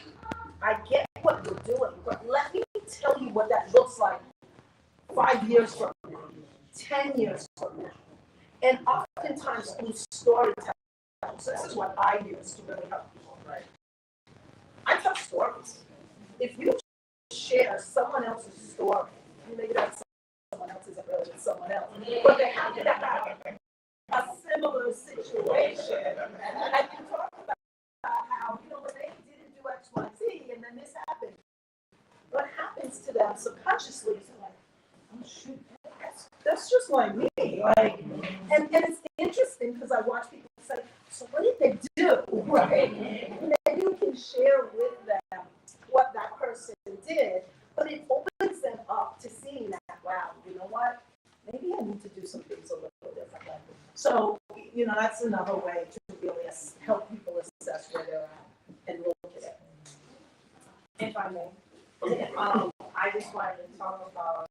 I get what you're doing, but let me tell you what that looks like 5 years from now, 10 years from now. And oftentimes through storytelling, so this is what I use to really help people, right? I tell stories. If you share someone else's story, maybe that's someone else isn't really someone else, but they have a similar a situation, and you talk about how, you know, when they didn't do X, Y, Z, and then this happened, what happens to them subconsciously is like, oh shoot, that's just like me. Like, and it's interesting because I watch people say, so what did they do? Right? And then you can share with them what that person did, but it opens them up to seeing that, wow, you know what? Maybe I need to do some things a little differently. So, you know, that's another way to really help people assess where they're at and look at it. If I may. I just wanted to talk about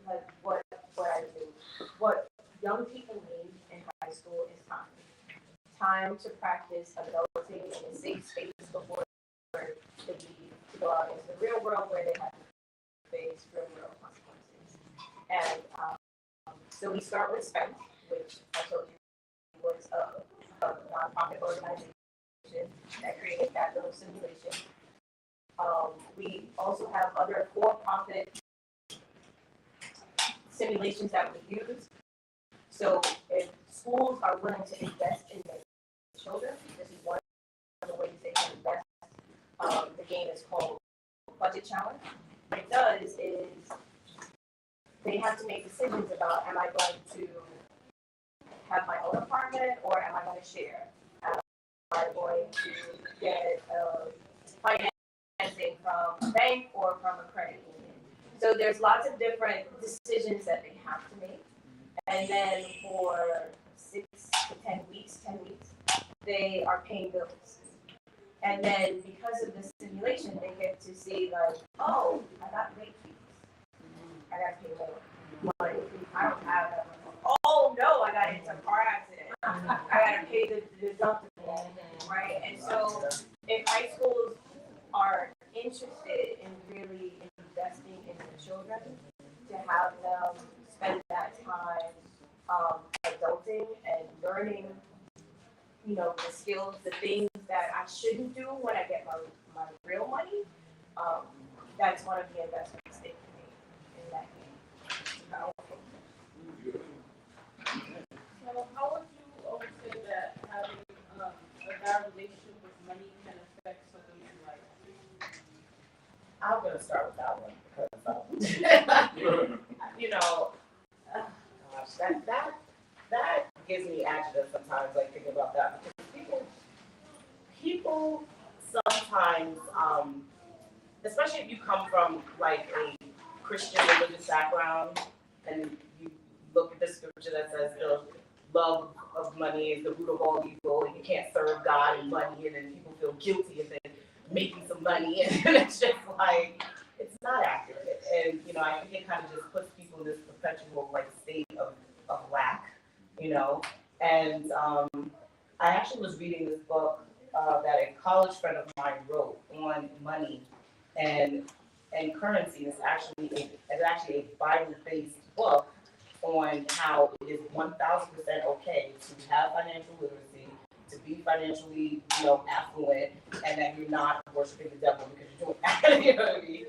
like what I do. What young people need in high school is time. Time to practice adulting in a safe space before they leave to go out into the real world where they have to face real world consequences. And so we start with SPEND, which I told you was a nonprofit organization that created that little simulation. We also have other for-profit simulations that we use. So if schools are willing to invest in their children, this is one of the ways they can invest. The game is called Budget Challenge. What it does is they have to make decisions about, am I going to have my own apartment or am I going to share? Am I going to get financing from a bank or from a credit union? So there's lots of different decisions that they have to make. And then for 6 to 10 weeks, they are paying bills. And then because of the simulation, they get to see like, oh, I got late fees. I got to pay more money. I don't have that money. Oh no, I got into a car accident. I got to pay the deductible, right? And so if high schools are interested in really investing in the children, to have them spend that time adulting and learning, you know, the skills, the things that I shouldn't do when I get my real money, that's one of the investments they can make in that game. So how would you always say that having a bad relationship with money can affect someone's life? I'm gonna start with that one because you know, gosh, that gives me agita sometimes, like thinking about that, because people sometimes, especially if you come from like a Christian religious background and you look at the scripture that says the love of money is the root of all evil, and you can't serve God and money, and then people feel guilty and then making some money, and it's just like, it's not accurate. And you know, I think it kind of just puts people in this perpetual like state of lack, you know. And I actually was reading this book that a college friend of mine wrote on money and currency. It's actually a Bible-based book on how it is 1,000% okay to have financial literacy, to be financially, you know, affluent, and that you're not worshiping the devil because you're doing that. You know what I mean?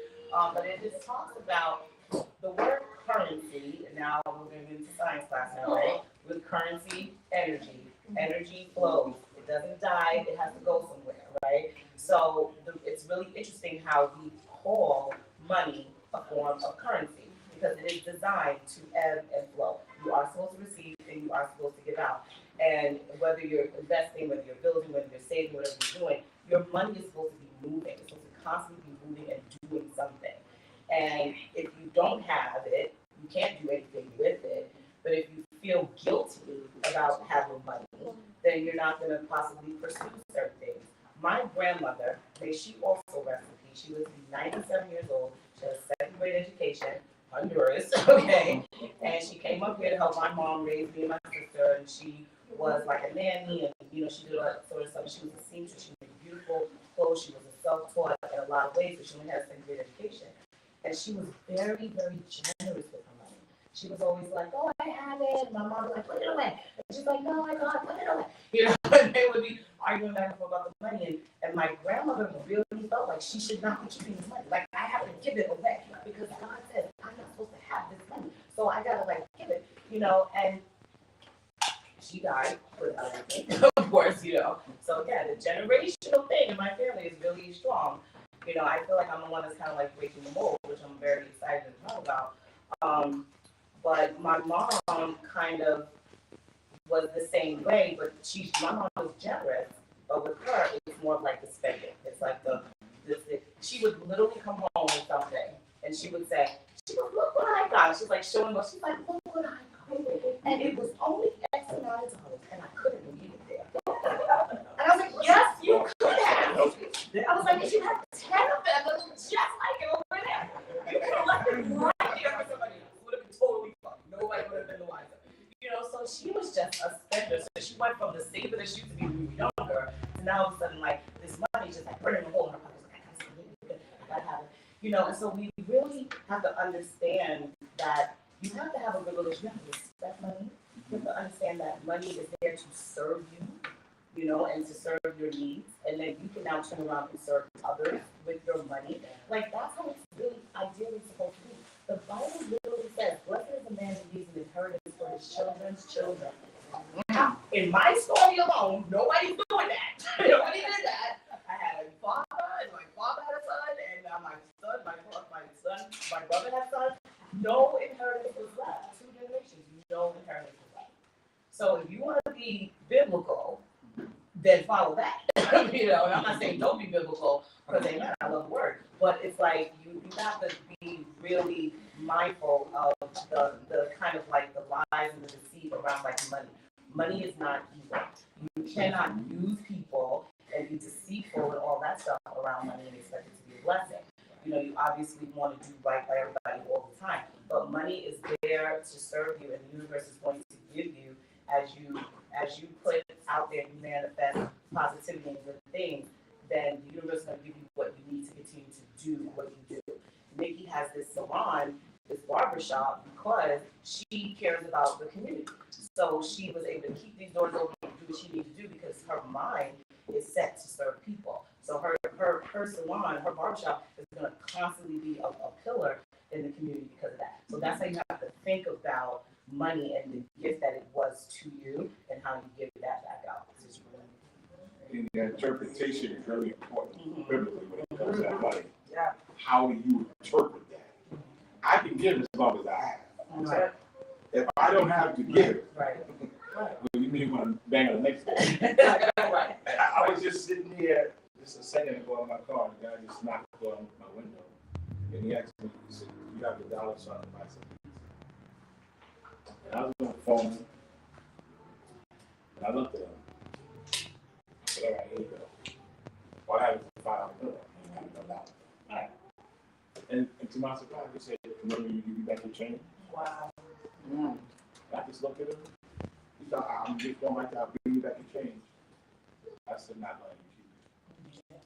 But it just talks about the word currency, and now we're going to get into science class now, right? With currency, energy. Energy flows. It doesn't die, it has to go somewhere, right? So it's really interesting how we call money a form of currency, because it is designed to ebb and flow. You are supposed to receive and you are supposed to give out. And whether you're investing, whether you're building, whether you're saving, whatever you're doing, your money is supposed to be moving. It's supposed to constantly be moving and doing something. And if you don't have it, you can't do anything with it. But if you feel guilty about having money, then you're not going to possibly pursue certain things. My grandmother, may she also rest in peace, she was 97 years old, she had a second grade education, Honduras, okay? And she came up here to help my mom raise me and my sister, and she was like a nanny, and you know, she did all that sort of stuff. She was a seamstress, she made beautiful clothes, she was a self-taught in a lot of ways, but she only had a second grade education. And she was very, very generous with her money. She was always like, oh, I have it. My mom was like, put it away. And she's like, no, I can't, put it away. You know, and they would be arguing back and forth about the money. And my grandmother really felt like she should not be keeping this money. Like, I have to give it away because God says I'm not supposed to have this money. So I got to, like, give it, you know. And she died really strong. You know, I feel like I'm the one that's kind of like breaking the mold, which I'm very excited to talk about. But my mom kind of was the same way, but my mom was generous, but with her, it's more like the spending. It's like she would literally come home with something, and she would say, look what I got. She's like showing us, she's like, look what I got. And it was only X amount of dollars, and I couldn't leave it there. And I was like, yes, you could have. I was like, you had 10 of them that look just like it over there. You could have left it right there for somebody else. It would have been totally fun. Nobody would have been the wiser. You know, so she was just a spender. So she went from the saver that she used to be when we were younger to now all of a sudden, like, this money just like burning a hole in her pocket. Like, I gotta have it. You know, and so we really have to understand that you have to have a good relationship. You have to respect money. You have to understand that money is there to serve you, you know, and to serve your needs. And then you can now turn around and serve others with your money. Like, that's how it's really ideally supposed to be. The Bible literally says, blessed is the man who leaves an inheritance for his children's children. In my story alone, nobody's doing that. Nobody did that. I had a father, and my father had a son, and my brother had a son. No inheritance was left. 2 generations, no inheritance was left. So if you want to be biblical, then follow that. You know, and I'm not saying don't be biblical, because amen, I love the word. But it's like you have to be really mindful of the kind of like the lies and the deceit around like money. Money is not evil. You cannot use people and be deceitful and all that stuff around money and expect it to be a blessing. You know, you obviously want to do right by everybody all the time, but money is there to serve you, and the universe is going to give you as you put out there, you manifest positivity and good things. Then the universe is going to give you what you need to continue to do what you do. Nikki has this salon, this barbershop, because she cares about the community. So she was able to keep these doors open and do what she needed to do because her mind is set to serve people. So her salon, her barbershop is going to constantly be a pillar in the community because of that. So that's how you have to think about money and the gift that it was to you and how you give that back out. And the interpretation is very important biblically when it comes to that money. Yeah. How do you interpret that? I can give as long as I have. Right. If I don't have to give, Right. what do you mean when I'm banging the next day? Right. I was just sitting here just a second ago in my car, and the guy just knocked on my window. And he asked me, he said, you have the dollar sign to buy some pizza. And I was on the phone, and I looked at him. I said, all right, here you go. Well, I have it for $5. I have no dollar. Right. And to my surprise, he said, remember you give me back your change? Wow. I just looked at him. He said, I'm just going back there, I'll bring you back your change. I said, not lying to you.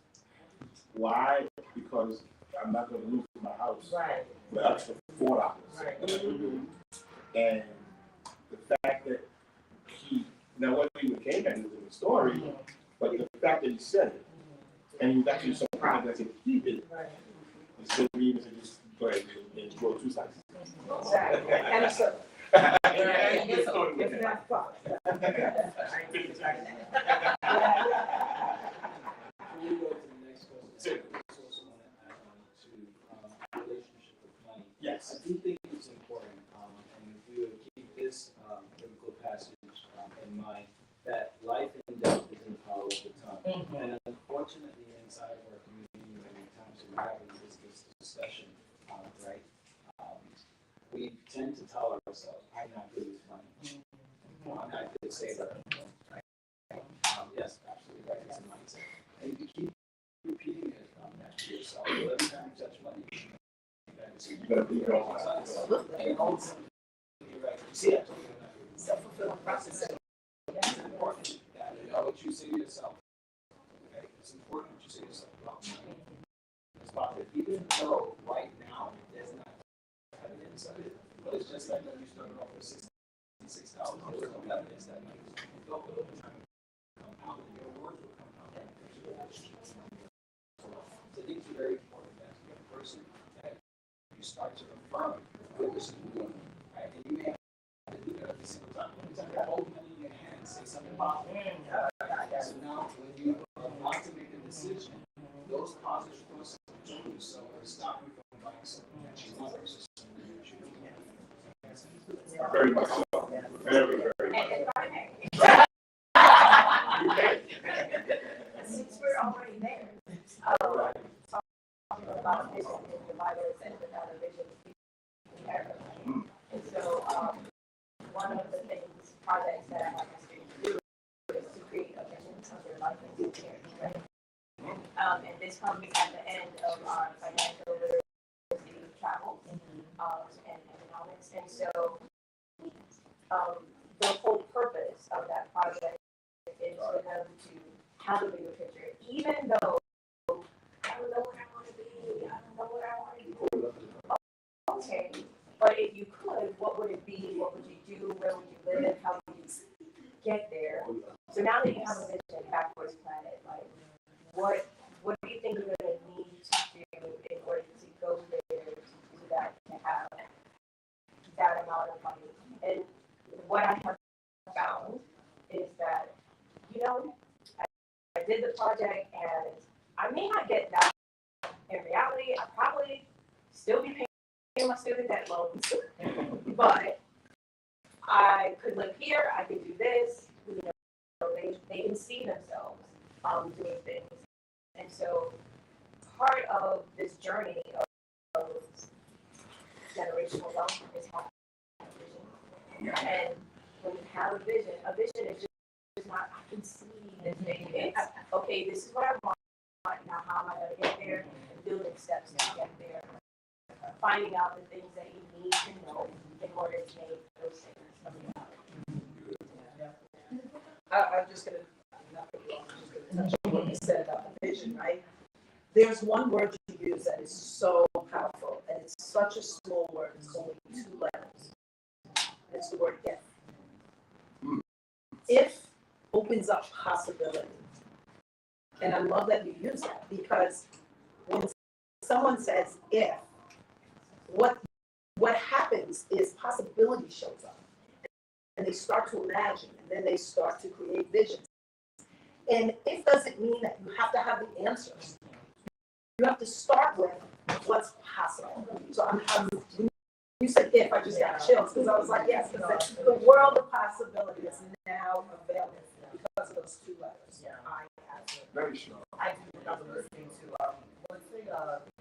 Why? Because I'm not going to lose my house for an extra $4. Right. And the fact that now what he came at is in the story, but the fact that he said it, and he was actually surprised that he did it. Right. Instead of even to just go ahead and enjoy 2 slices. Exactly. And so, it's not fun. Before we go to the next question, I also want to add on to relationship with money. Yes. I do think it's important, and if we would keep this biblical passage in mind, that life and death is in the power of the tongue. And unfortunately, inside of our community, many times we're having this discussion, right? We tend to tell ourselves, I'm not good with money. I'm not good saver. Right? Yes, absolutely right. It's a mindset. And you keep repeating it to yourself. Every time you touch money, You better be careful. and ultimately, you're right. You see, I told you that self-fulfilling prophecy. It's important that you know what you say to yourself. Okay? It's important what you say to yourself about money. It's about that even though right now there's not evidence of it, but it's just like when you started off with $66, there was no evidence that money was being built, but over time compound, and your words will compound. So I think it's very important that as a person that you start to affirm what this is doing, right? And you may have to do that every single time. Every time you hold money in your hand, say something positive. So now when you want to make a decision, those positive thoughts control yourself and stop you from buying something that you want versus something that you don't want. Very much so. Very, very And much. primary. Since we're already there, talking about vision in the Bible says without a vision, you have nothing. And so, one of the things, projects that I have to do is to create a vision of your life and security, right? And this comes at the end of our financial literacy travel, and economics. And so, the whole purpose of that project is for them to have a bigger picture, even though I don't know what I want to be, I don't know what I want to do. Okay, but if you could, what would it be? What would you do? Where would you live? How would you get there? So now that you have a vision backwards planet, like what do you think you're going to need to do in order to go there, to do that, to have that amount of money? And what I have found is that, I did the project and I may not get that in reality. I probably still be paying my student debt loans, but I could live here. I could do this. They can see themselves doing things, and so part of this journey of generational wealth is having a vision. And when you have a vision is just not, I can see this thing. Okay, this is what I want. Now, how am I going to get there? And building steps to get there. Finding out the things that you need to know in order to make those things a reality. I'm just gonna touch on what you said about the vision, right? There's one word you use that is so powerful, and it's such a small word. It's only 2 letters. It's the word if. If opens up possibility. And I love that you use that, because when someone says if, what happens is possibility shows up. And they start to imagine, and then they start to create visions. And if doesn't mean that you have to have the answers. You have to start with what's possible. So when you said if, I just got chills, because I was like, yes, because the world of possibility is now available because of those 2 letters. Yeah. Very strong. I do remember listening to what's the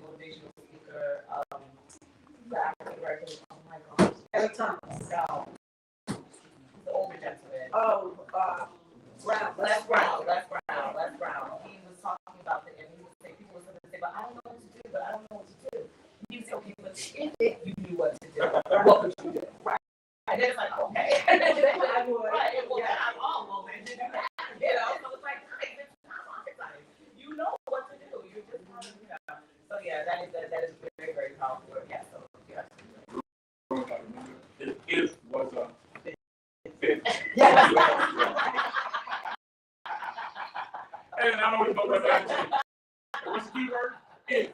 motivational speaker, the African American, oh my gosh. At a time. No. The older gentleman. Oh, Brown. Les Brown. He was talking about and he was saying, people were going to say, but I don't know what to do, He would say, okay, but if you knew what to do, what would you do? Right. And then it's like, okay. I would. Right. Well, yeah. I'm all willing to do that. So it's like, it's not rocket science. You know what to do. You're just kind of, So yeah, that is very, very powerful word. Yeah, so yeah. If was a Yes. and I don't know what that is. What's the key word? If.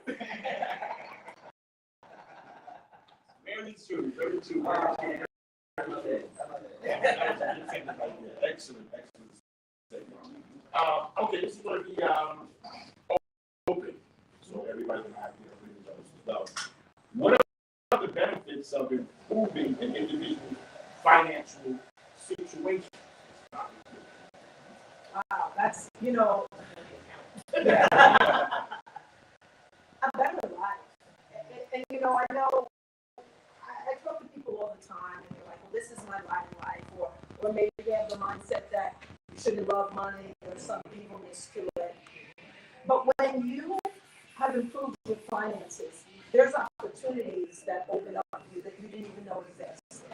Very true. Excellent. Okay, this is going to be open, so everybody can have the opinions as well. What are the benefits of improving an individual's financial situation? Wow, that's, a better life. And I know, I talk to people all the time, and they're like, well, this is my life, or maybe they have the mindset that you shouldn't love money, or some evilness to it. But when you have improved your finances, there's opportunities that open up to you that you didn't even know exist.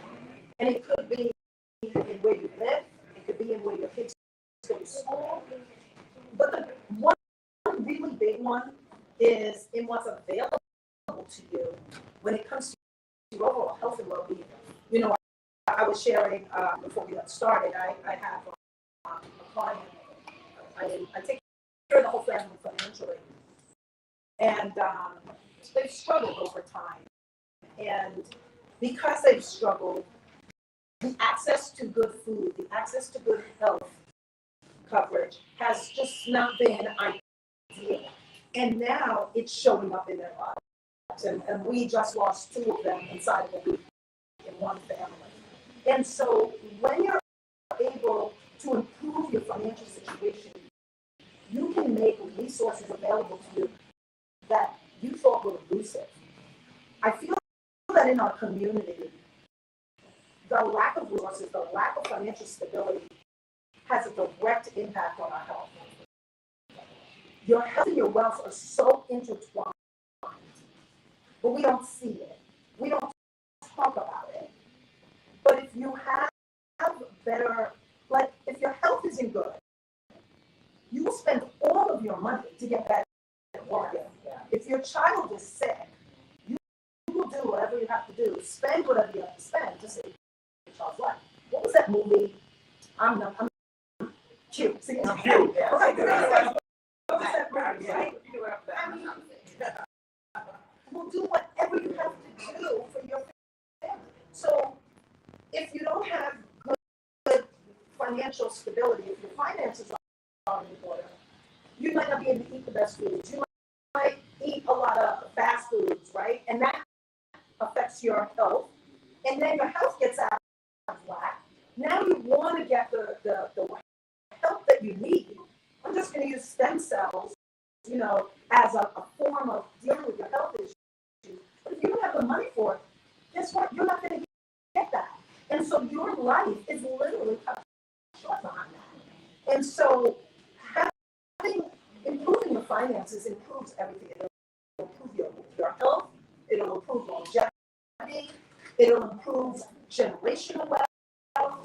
And it could be in where you live, it could be in where your kids go to school. But the one really big one is in what's available to you when it comes to your overall health and well-being. I was sharing before we got started, I have a client, I take care of the whole family financially. And they've struggled over time. And because they've struggled, the access to good food, the access to good health coverage has just not been ideal. And now it's showing up in their lives. And we just lost 2 of them inside of a week in one family. And so when you're able to improve your financial situation, you can make resources available to you that you thought were elusive. I feel that in our community, the lack of resources, the lack of financial stability has a direct impact on our health. Your health and your wealth are so intertwined, but we don't see it. We don't talk about it. But if you have better, like if your health isn't good, you will spend all of your money to get better at working. If your child is sick, you will do whatever you have to do, spend whatever you have to spend to save your child's life. What was that movie? I'm cute. See, I'm cute. Yeah. Okay, what was that movie, right? Will do whatever you have to do for your family. So if you don't have good financial stability, if your finances are in order, you might not be able to eat the best foods. You might eat a lot of fast foods, right? And that affects your health. And then your health gets out of whack. Now you want to get the help that you need. I'm just going to use stem cells, as a form of dealing with your health issues. But if you don't have the money for it, guess what? You're not going to get that. And so your life is literally cut short behind that. And so improving your finances improves everything. It'll improve your health. It'll improve longevity. It'll improve generational wealth.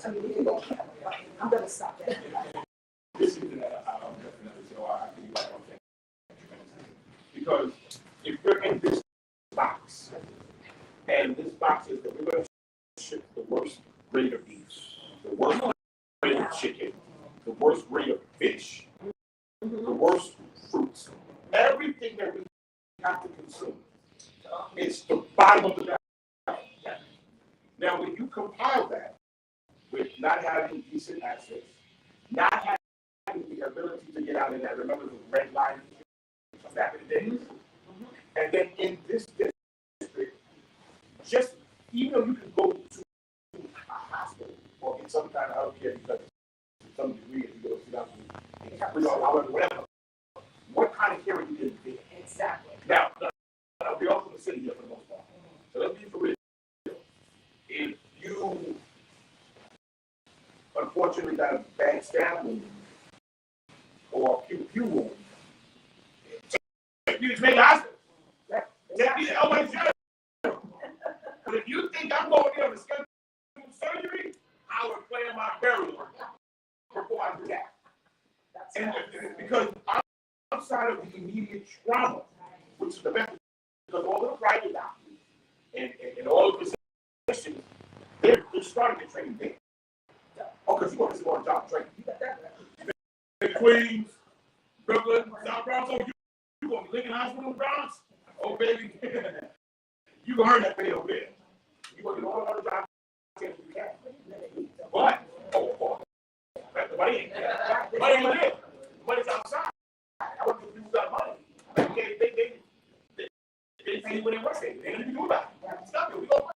I mean, we can go here. I'm going to stop there. This is definitely so I can do that. Because if you're in this box, and this box is that we're going to ship the worst grade of beef, the worst grade of chicken, the worst grade of fish, the worst fruits, everything that we have to consume, it's the bottom of the barrel. Now, when you compile that with not having decent access, not having the ability to get out in that, remember the red line back in the days? And then in this district, just even though you can go to a hospital or get some kind of health care because to some degree if you go to however, whatever, what kind of care are you getting there? Exactly. Now, we all from the city here for the most part. So let's be for real. If you unfortunately got a bad stab wound or a pew wound, take you to the hospital. Take you to LA. But if you think I'm going there to schedule surgery, I would plan my burial before I do that. And because outside of the immediate trauma, which is the best, because all the private doctors and all the physicians, they're starting to train there. Oh, because you want to see more job training. You got that right. In Queens, Brooklyn, South Bronx, you going to be Lincoln Hospital in the Bronx? Oh, baby. You going to earn that pay over there. You going to get all the other jobs you can. But, the money ain't there. The money ain't there. The money's outside. I want to do that money. They pay when they work there. They ain't do about it. Stop it. We go.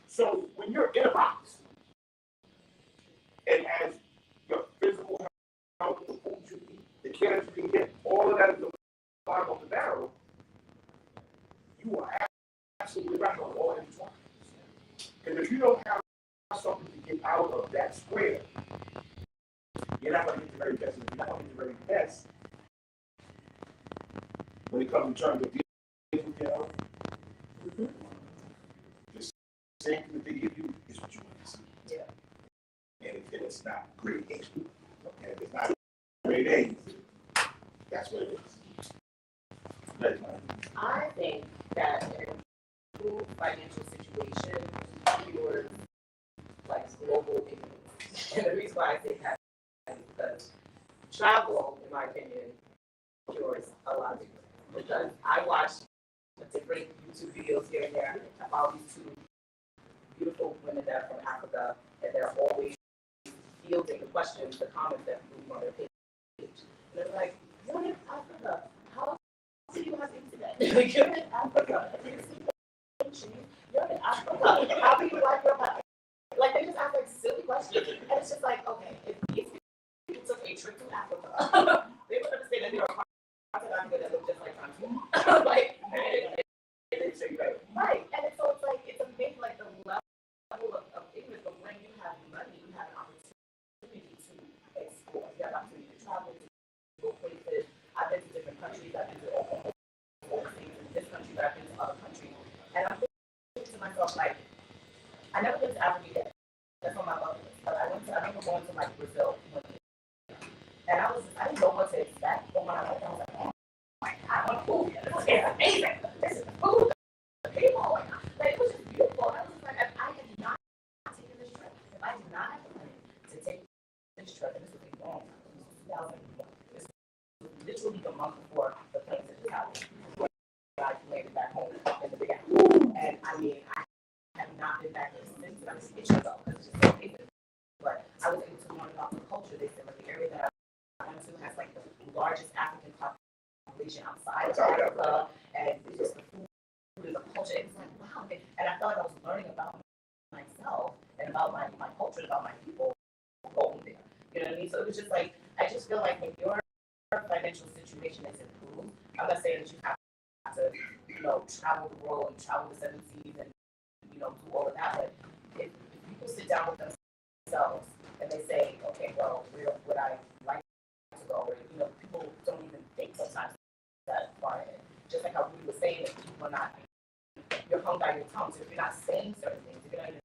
So when you're in a box, it has your physical health, the food you eat, the care that you can get, all of that is the bottom of the barrel. You are absolutely right on all these ones. And if you don't have something to get out of that square, you're not going to get the very best. If you're not going to get the very best, when it comes in terms of dealing with your health, the same thing that they give you is what you want to see. Yeah. And if it's not grade A, and if it's not grade A, that's what it is. That's I think that an improved financial situation cures like global ignorance. And the reason why I say that is because travel, in my opinion, cures a lot of ignorance. Because I watched different YouTube videos here and there about these 2 beautiful women that are from Africa, and they're always fielding the questions, the comments that people leave on their page. And they're like, you're in Africa. You're in Africa. You're in Africa. How do you like your life? Like, they just ask like silly questions. And it's just like, okay, if these people took a trip to Africa, they would understand that there are parts of Africa that look just like country. Like, right. And so it's like, it's amazing, like the level of ignorance, but when you have money, you have an opportunity to explore. You have an opportunity to travel, to go places. I've been to different countries. I've been to overseas in this country, but I've been to other countries. And I'm thinking to myself, like, I never been to Africa yet. That's on my bucket list. But I remember going to like Brazil one year. And I didn't know what to expect. But when I went there, I was like, oh my God, what food. This is amazing. This is food. The people. Like, it was just beautiful. And I was just like, if I had not taken this trip, if I did not have the money to take this trip, and this was a long time, this was 2001. This was literally the month before the plane that just happened. Before I landed back home in the Big Apple. And I mean, I have not been back there since. And I'm just itching though, because it's just so amazing. But I was able to learn about the culture. They said like the area that I went to has like the largest African population outside of Africa, and it's just the food and the culture. It's like wow, and I felt like I was learning about myself and about my culture, and about my people going there. You know what I mean? So it was just like I just feel like when your financial situation is improved, I'm not saying that you have to travel the world and travel the 7 seas and do all of that, but if people sit down with themselves and they say, okay, well, where would I like to go? Or, people don't even think sometimes that far ahead. Just like how we were saying that people are not, you're hung by your tongue. So if you're not saying certain things, if you're not even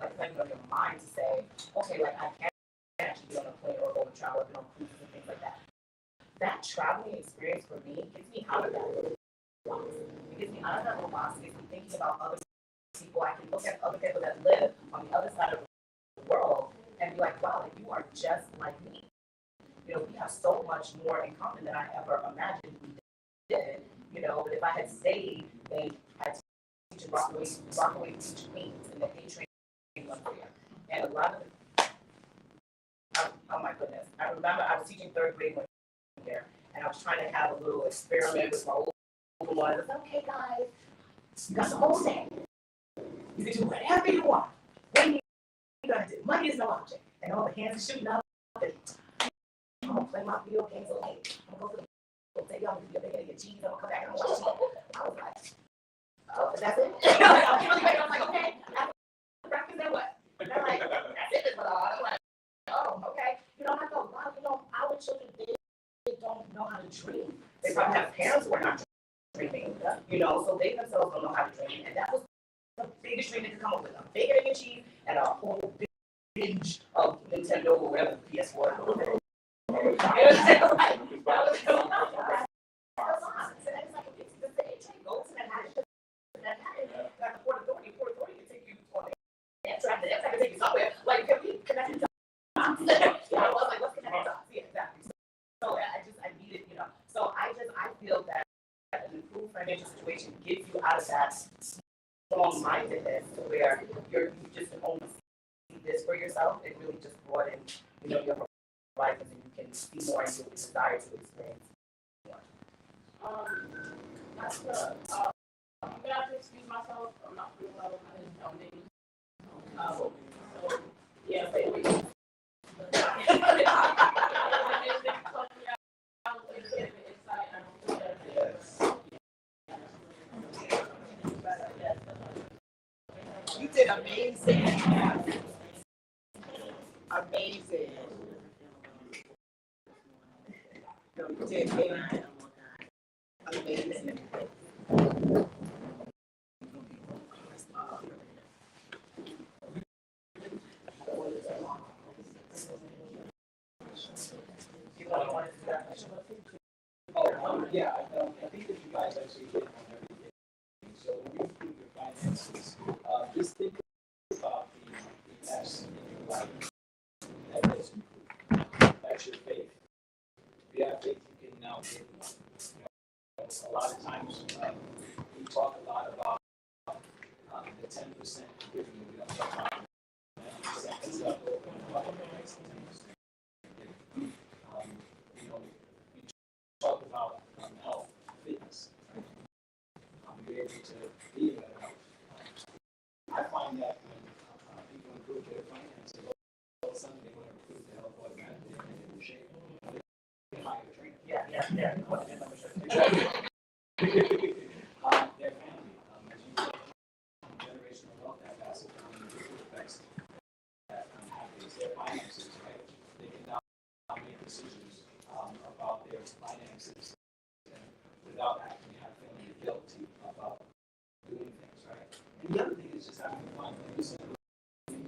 like thinking on your mind to say, okay, like I can actually be on a plane or go and travel and on cruises and things like that. That traveling experience for me gets me out of that little box. It gets me out of that little box. It gets me thinking about other people. I can look at other people that live on the other side of the world and be like, wow, you are just like me. We have so much more in common than I ever imagined we did. But if I had stayed, they had to teach Rockaway teach Queens, and then they trained up there. And a lot of oh my goodness. I remember I was teaching 3rd grade one year, and I was trying to have a little experiment with my older ones. I was like, okay, guys, you got the whole day. You can do whatever you want. What are you gonna do? Money is no object. And all the hands are shooting up. And I'm gonna play my video games all day. I'm gonna go to the take y'all to get cheese. I'm gonna come back and watch TV. I was like, oh, that's it? I was like, okay. After breakfast, then what? And they're like, that's it. I'm like, oh, okay. I go, wow, our children, they don't know how to dream. They probably have parents who are not dreaming, so they themselves don't know how to dream. And that was the biggest dream they could come up with. A bacon and cheese and a whole binge of Nintendo or whatever the PS4. Like, can we connect the dots? I was like, let's connect the dots. Yeah, exactly. So I need it, So I feel that an improved financial situation gets you out of that strong-mindedness to where you just only see this for yourself. It really just broadens, your horizons, and you can see more into the desire to experience more. Not to, I'm gonna have to excuse myself. I'm not feeling well. I didn't know names. So yeah, but we. You did amazing. Amazing. No, you did amazing. Amazing. Yeah, I think that you guys actually hit on everything. So when you improve your finances, just think about the mess in your life that does improve. That's your faith. If you have faith, you can now give more. A lot of times we talk a lot about the 10% giving. We don't talk about 90%. That's not what we're talking about. We talk about health, fitness. ability to be in better health. I find that when people improve their finances, all of a sudden they want to improve their health automatically and they will shape. They hire a trainer. Yeah. Their family, as you say, generational wealth, that passive effects that happens, their finances, right? They can now make decisions about their finances without actually feeling guilty about doing things, right? And the other thing is just having fun when you simply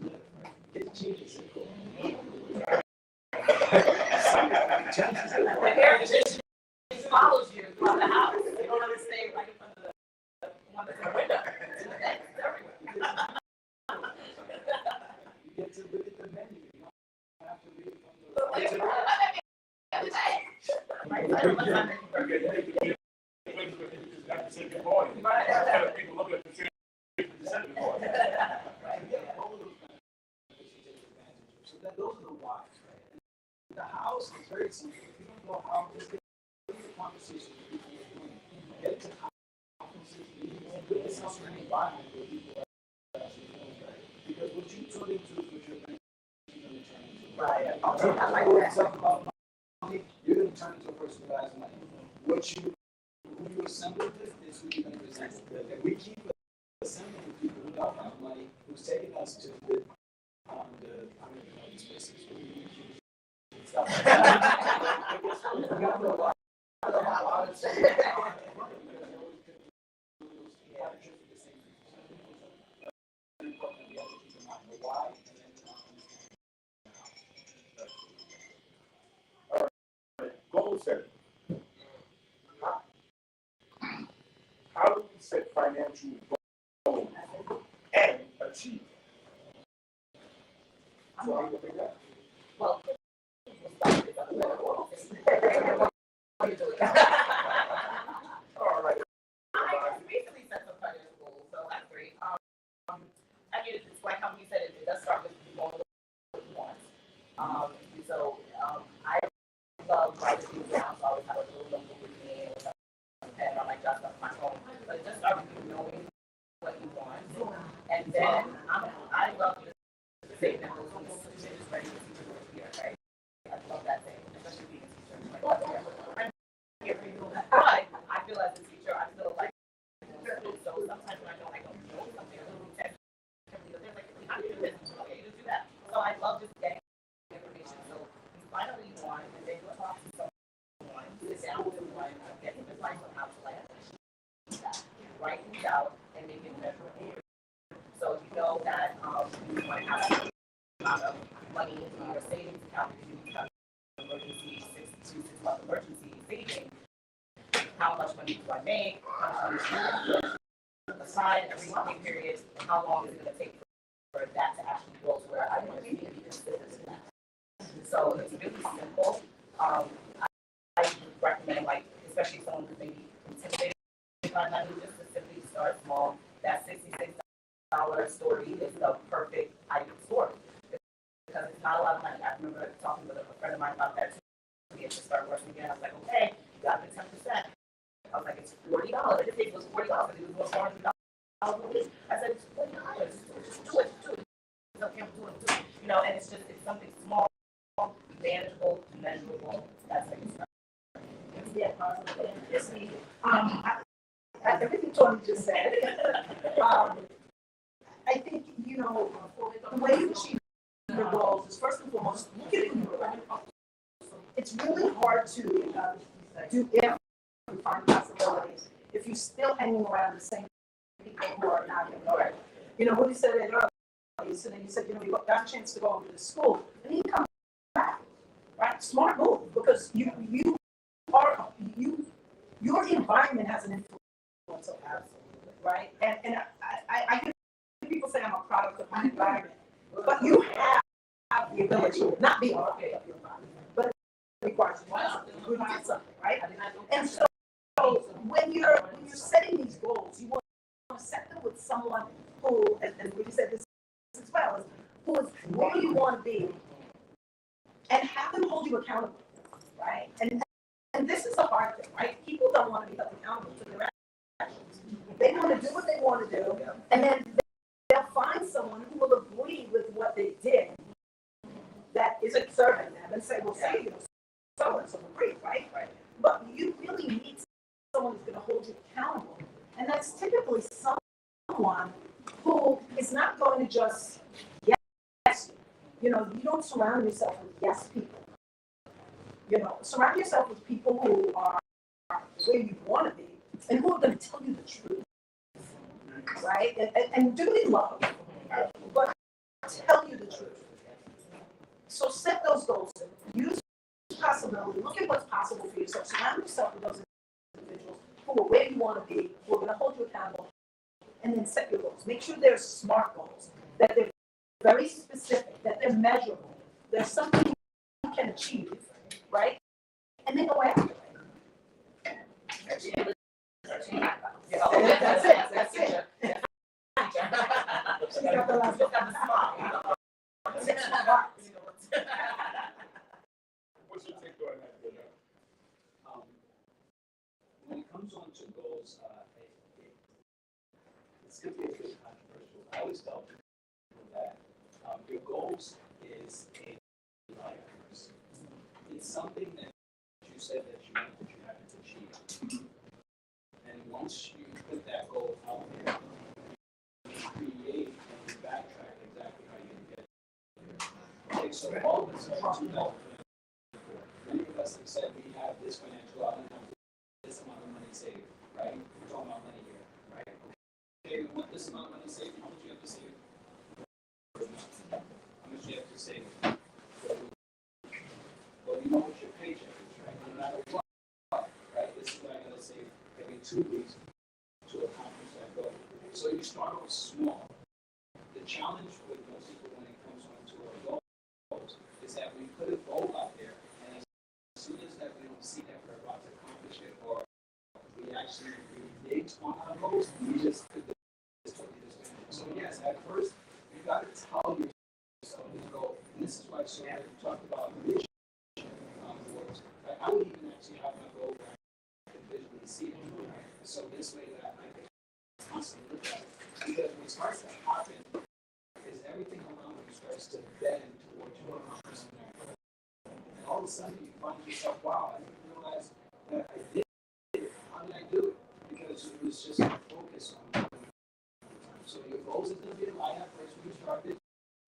live, right? Get to change your circle. The heritage follows you throughout the house. You don't want to stay right in front of the one that's in the window. It's everywhere. You get to look at the menu. You don't have to read it from the right to the left. People look at the same before. So that those are the whys, right? And the hows is very simple. If you don't know how, just get into the conversation with people you're doing. Get to conferences, meetings, and put yourself in an environment where people are actually doing right. Because what you tune into is what you're going to turn into. Right. I'll tell you, I like to talk about money. You're going to turn into a person who has money. Who you assemble with is who you're going to present. If we keep assembling with people who don't have money, who's taking us to the I don't even know these places. Stop. Goal setting. How do we set financial goals and achieve? So I'm looking at. Well, All right. I recently set some financial goals, so that's great. I mean, it's like how you said, it does start with knowing what you want. I love writing things down, so I always have a little notebook with me and I like jot stuff on my phone. But it just starts with you knowing what you want, and then I love to say that those things are ready to teach you here, right? I love that thing, especially being a teacher. I'm here for you, but I feel as a teacher, I feel like. So sometimes when I don't know something, a little text, they're like, how do you do this? Okay, you just do that. So I love just getting information. So you find out what you want, and then you talk to someone, sit down with someone, get some advice on how to plan, write things out, and make it measurable. So you know that you might have a amount of money in your savings account if you have an emergency, 6 month emergency saving. How much money do I make? How much money do I aside every monthly period? And how long is it going to take for that to actually go to where I want to be consistent to that? So it's really simple. I recommend, like, especially someone who's maybe intimidated by money, just to simply start small. That $66 story is the perfect ideal story because it's not a lot of money. I remember talking with a friend of mine about that too. We had to start working again. I was like, okay, you got the 10%. I was like, it's $40. I didn't think it was $40. It was $400 a week. I said, it's $40. Just do it. It's okay, I'm doing it. You know, and it's something small, manageable, measurable. That's how you start. Yeah, possibly. Yes, me. Everything Tony just said. I think, the way you achieve your goals is first and foremost, look at who you are. It's really hard to do if you find possibilities if you're still hanging around the same people who are not ignored. When you said it earlier, you said, you got a chance to go over to school, and then you come back, right? Smart move, because your environment has an influence on that, right? And I hear people say I'm a product of my environment, but you have the ability to not be a product of your environment, but it requires you to do something, right? And so when you're setting these goals, you want to set them with someone who, and we said this as well, who is where you want to be, and have them hold you accountable, right? And this is a hard thing, right? People don't want to be held accountable to their actions. They want to do what they want to do, and then they'll find someone who will agree with what they did that isn't serving them and say, well, say, so and so agree, right? But you really need someone who's going to hold you accountable. And that's typically someone who is not going to just yes you. You don't surround yourself with yes people. Surround yourself with people who are where you want to be and who are going to tell you the truth, right? And do it love, but tell you the truth. So set those goals. Use possibility. Look at what's possible for yourself. Surround yourself with those individuals who are where you want to be, who are going to hold you accountable, and then set your goals. Make sure they're SMART goals, that they're very specific, that they're measurable. There's something you can achieve, right? And then go after it. That's it. She's got the last What's your take on that? When it comes on to goals, it's going to be a bit controversial. I always tell people that your goals is a life course. It's something that you said that you haven't achieved. And once you put that goal out there, you create and you backtrack exactly how you get there. Okay, so all of us are 2024. Many of us have said we have this financial outcome. This amount of money saved, right? We're talking about money here, right? Okay, we want this amount of money saved. How much do you have to save? How much do you have to save? Well, you know what your paycheck is, right? No matter what, right? This is what I gotta save every 2 weeks to accomplish that goal. So you start off small. The challenge with most people when it comes on to our goals is that we put a goal out there, and as soon as that we don't see that we're about to accomplish it, or we actually relate on our goals, we just put this totally this way. So yes, at first you got to tell yourself the goal. And this is why so we talked about vision boards. Right? I would even actually have my goal where I can visually see it. Right? So this way that I can constantly look at it. Because what starts to happen is everything around you starts to bend towards your accomplishment. And all of a sudden you find yourself, wow, I didn't realize that I did it. How did I do it? Because it was just focused on it. So your goals is going to be a line at first when you start it.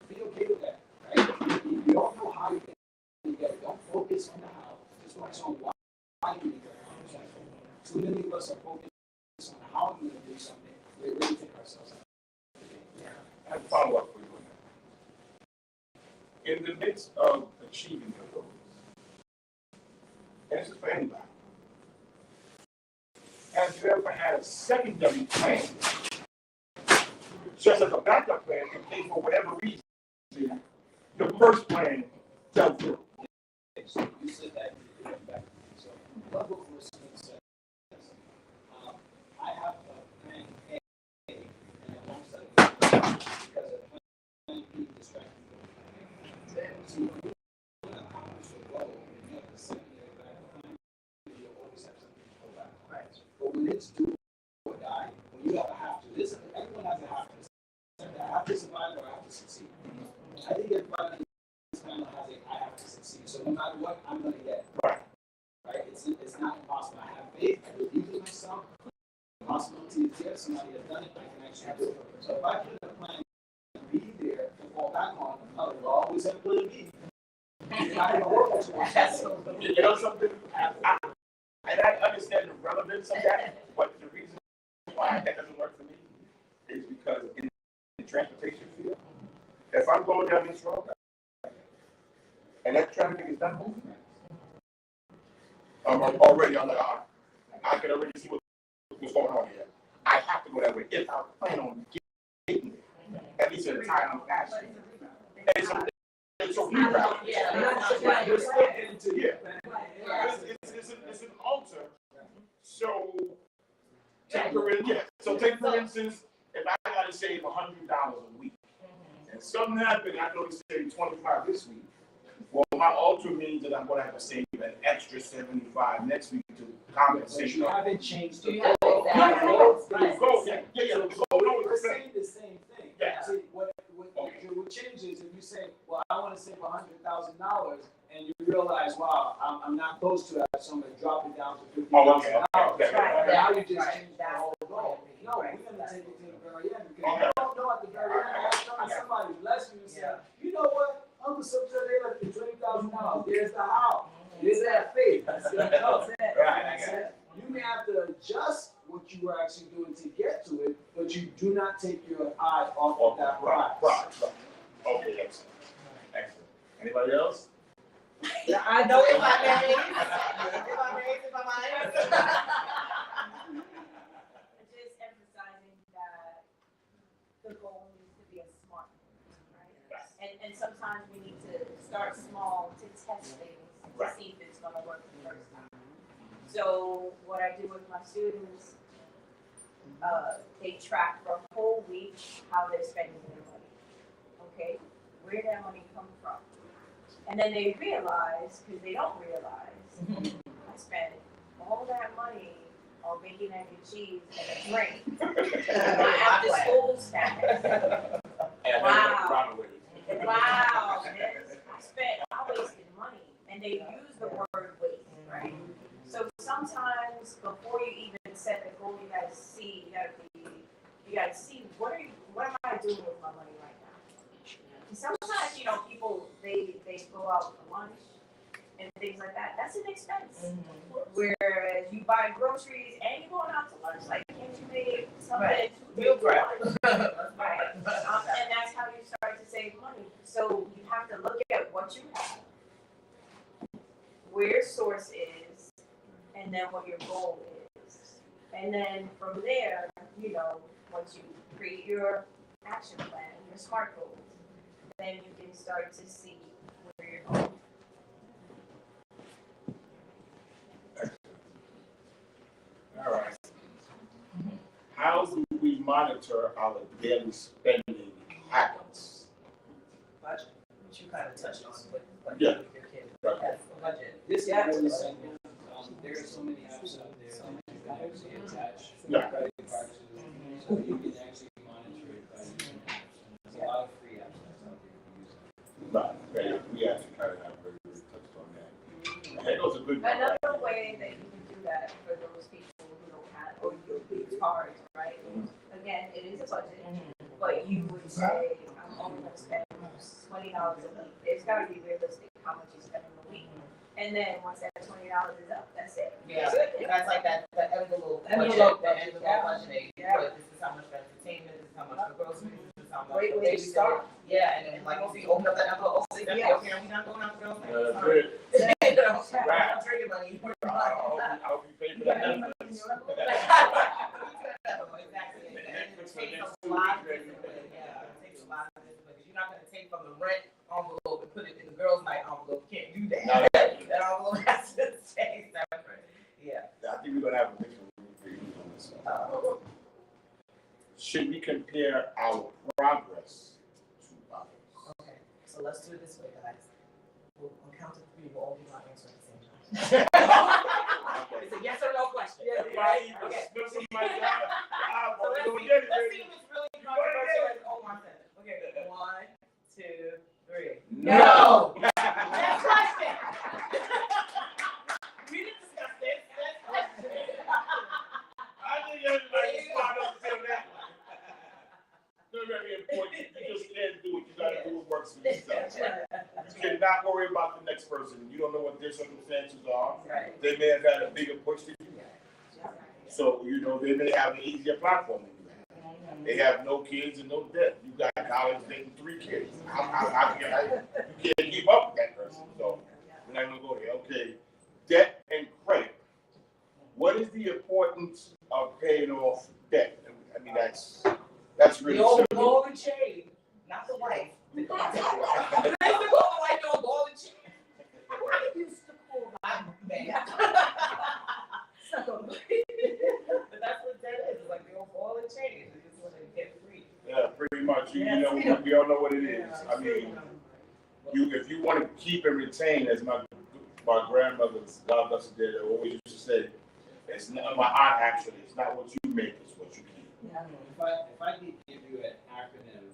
Be okay with that, right? You don't know how you get it. Don't focus on the how. Just focus on why you need to accomplish that. Too many of us are focused on how we're going to do something. We really take ourselves out. I have a follow-up for you. In the midst of achieving your goals, and this is for anybody, have you ever had a secondary plan, just as a backup plan, in case for whatever reason, the first plan fell through? So you said that you did it back. So what book was said? I have a plan A, and I won't set it because a plan B distracts me. So when you accomplish a goal, you have to set it back. You always have something to go back. Right. But when it's do or die, when you have a have to, everyone has a have to. I have to survive or I have to succeed. I think everybody kind of has I have to succeed. So no matter what, I'm going to get it. Right. It's not impossible. I have faith. I believe in myself. The possibility is there. Somebody has done it. I can actually do it. So if I put a plan B there to fall back on, I will always have plan B. You're not going to work towards that. You know something? And I understand the relevance of that, but the reason why that doesn't work for me is because in the transportation field, if I'm going down this road and that traffic is not moving, I'm already on the I can already see what's going on here. I have to go that way if I plan on getting there, at least at the time I'm asking. And it's a reroute. It's an alter. So take for instance, if I gotta save $100 a week, and something happened, I can only save $25 this week. Well, my alter means that I'm gonna have to save an extra $75 next week to compensate. But you haven't changed the goal. Exactly. We're saying the same thing. Yeah. See, what changes if you say, well, I want to save $100,000 and you realize, wow, I'm not close to that, so I'm going to drop it down to $50,000. Right. Now you just Right. change the That's whole the goal. point. No, we're Right. going to take it to the very end because you don't know at the very end. All the time somebody bless you and say, you know what? Uncle so-and-so, they left you $20,000. There's the how. There's that faith. That's it. Right. You may have to adjust what you were actually doing to get to it, but you do not take your eye off of that prize. Right. Okay, excellent. Anybody else? Yeah, I know if I may. If I'm honest. Just emphasizing that the goal needs to be a smart goal, right? And sometimes we need to start small to test things to see if it's gonna work the first time. So what I do with my students, they track for a whole week how they're spending their money. Okay, where that money come from? And then they realize, because they don't realize, I spent all that money on bacon, egg, and cheese and a drink. My after school snacks. Wow. Wow, I wasted money. And they use the word waste, right? So sometimes before you even set the goal, you gotta see what am I doing with my money right now? And sometimes, people they go out for lunch and things like that. That's an expense. Whereas you buy groceries and you're going out to lunch, like can't you make something Meal prep. Right. And that's how you start to save money. So you have to look at what you have, where your source is, and then what your goal is. And then from there, once you create your action plan, your SMART goals, then you can start to see where you're going. All right. How do we monitor our daily spending habits? Budget, which you kind of touched on with Yeah. your kid. That's the budget. This is really simple. There are so many apps out there that you can actually attach credit cards to, so you can actually monitor it by using apps. And there's a lot of free apps that's out there to use. Right. We actually kind of have very touched on that. Hey, those are good. Another way that you can do that for those people who don't have, or it's hard, right? Again, it is a budget, but you would say, I'm only going to spend $20 a week. There's got to be realistic how much you spend in a week. And then once that $20 is up, that's it. Yeah, that's like that envelope budget, budgeting. Yeah. This is how much for entertainment, this is how much for groceries, this is how much Great for way to start. Yeah, and like you see, open up that envelope, okay, we're not going out for girls' night. Good. I'm drinking money. I'll be paying for that. Exactly. And it takes a lot of discipline. Yeah, it takes a lot of discipline. Because you're not going to take from the rent envelope and put it in the girls' night envelope. You can't do that. No. That envelope has to stay separate. Yeah. I think we're going to have a picture on this one. Should we compare our progress to others? Okay, so let's do it this way, guys. We'll count to 3. We'll all give our answer at the same time. It's a yes or no question. Yeah, Okay. okay. So let's see if it's really controversial as oh my God. Okay, 1, 2, 3. No. Next question. We didn't discuss this. Next question. I think everybody start up to that. It's very important. You just can't do it. You got to do what works for yourself. You cannot worry about the next person. You don't know what their circumstances are. Right. They may have had a bigger push than you have. So, they may have an easier platform than you have. They have no kids and no debt. You got college dating 3 kids. You can't keep up with that person. So, we're not going to go there. Okay. Debt and credit. What is the importance of paying off debt? I mean, that's really The old simple. ball and chain, not the wife. The wife, the old ball and chain. I used to pull my man. But that's what that is. It's like the old ball and chain. It's just when they get free. Yeah, pretty much. We all know what it is. I mean, if you want to keep and retain, as my grandmother, God bless her, did always used to say, It's not my art actually. It's not what you make, it's what you keep. If I could give you an acronym,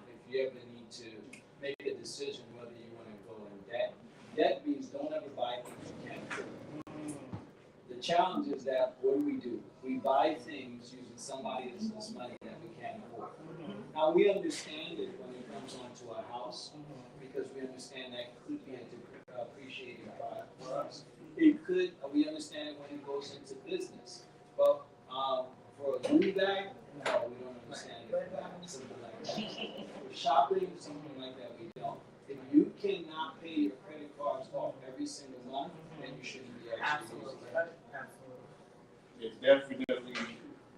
if you ever need to make a decision whether you want to go in debt, debt means don't ever buy things you can't afford. The challenge is that what do? We buy things using somebody else's money that we can't afford. Now we understand it when it comes onto our house because we understand that could be an appreciating product for us. It could, we understand it when it goes into business, but for a money bag, no, we don't understand it for that, something like that. For shopping, something like that, we don't. If you cannot pay your credit cards off every single month, then you shouldn't be actually using it. It definitely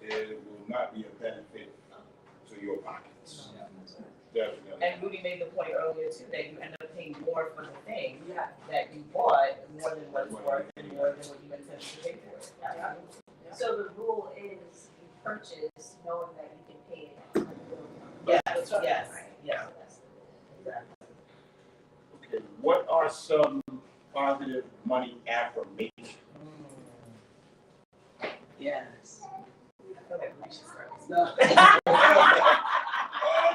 will not be a benefit to your pockets. Definitely. And Rudy made the point earlier too that you end up paying more for the thing that you bought more than what it's worth and more than what you intended to pay for it. Yeah. So the rule is you purchase knowing that you can pay it. Yes. Okay, what are some positive money affirmations? Yes. I feel like we should start this. No.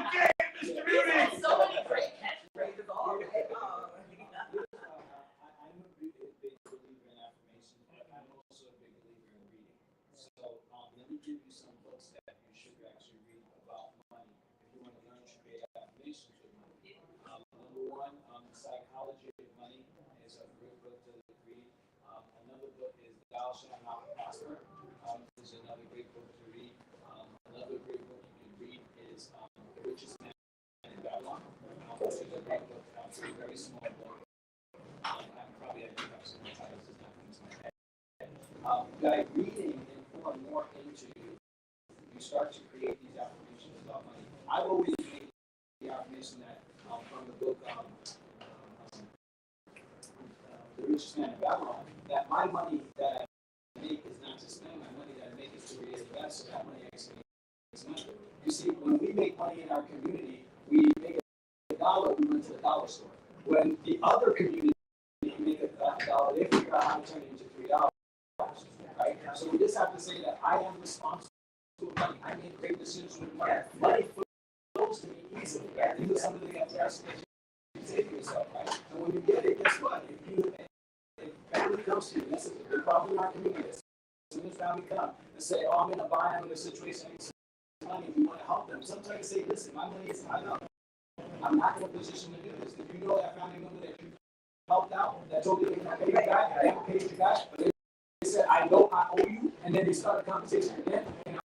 Okay, Mr. Beauty. So many great catchphrases all day. I'm a big believer in affirmations, but I'm also a big believer in reading. So let me give you some books that you should actually read about money. If you want to learn to create affirmations with money. Number one, The Psychology of Money is a great book to read. Another book is Thou Shalt Not Prosper. Is another great book to read. Another great book you can read is The Richest Man in Babylon. Which is a great book. It's a very small book. I do have some titles that not in my head. By reading and pouring more into you start to create these affirmations about money. I've always made the affirmation that from the book The Richest Man in Babylon, that my money that I make is not to spend, my money that I make is to reinvest, so that money actually makes money. You see, when we make money in our community, we make $1, we went to the dollar store. When the other community make $1, they figure out how to turn it into $3. Right? So we just have to say that I am responsible with money. I make great decisions with money. Money flows to me easily. Right? These are some of the things that you say to yourself, right? And when you get it, guess what? If family comes to you, this is a big problem in our community. As soon as family come and say, oh, I'm in a situation, I need some money, we want to help them. Sometimes say, listen, my money is not enough. I'm not in a position to do this. If you know that family member that you helped out, that told you they're going to pay you back, they haven't paid you back, but they said, I know I owe you, and then they start a conversation again, and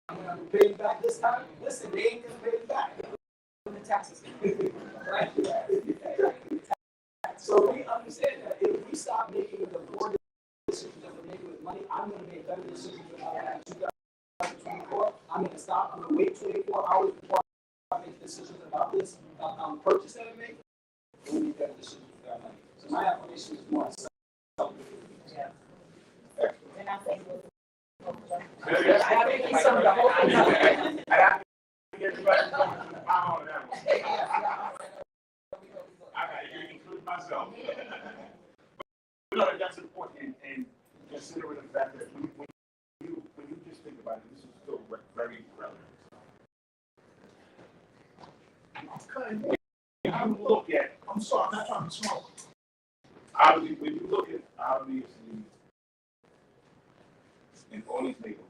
I'm going to pay you back this time. Listen, they ain't going to pay you back. When the taxes right? So we understand that if we stop making the poor decisions that we're making with money, I'm going to make better decisions with my life in 2024. I'm going to stop. I'm going to wait 24 hours before I make decisions about this purchase that I make. We'll make better decisions with our money. So my affirmation is more self. Yeah. And I think I got to include myself. But no, that's important, and considering the fact that when you just think about it, this is still very relevant. When you look at, I'm sorry, I'm not trying to smoke. Obviously, when you look at in all these neighborhoods,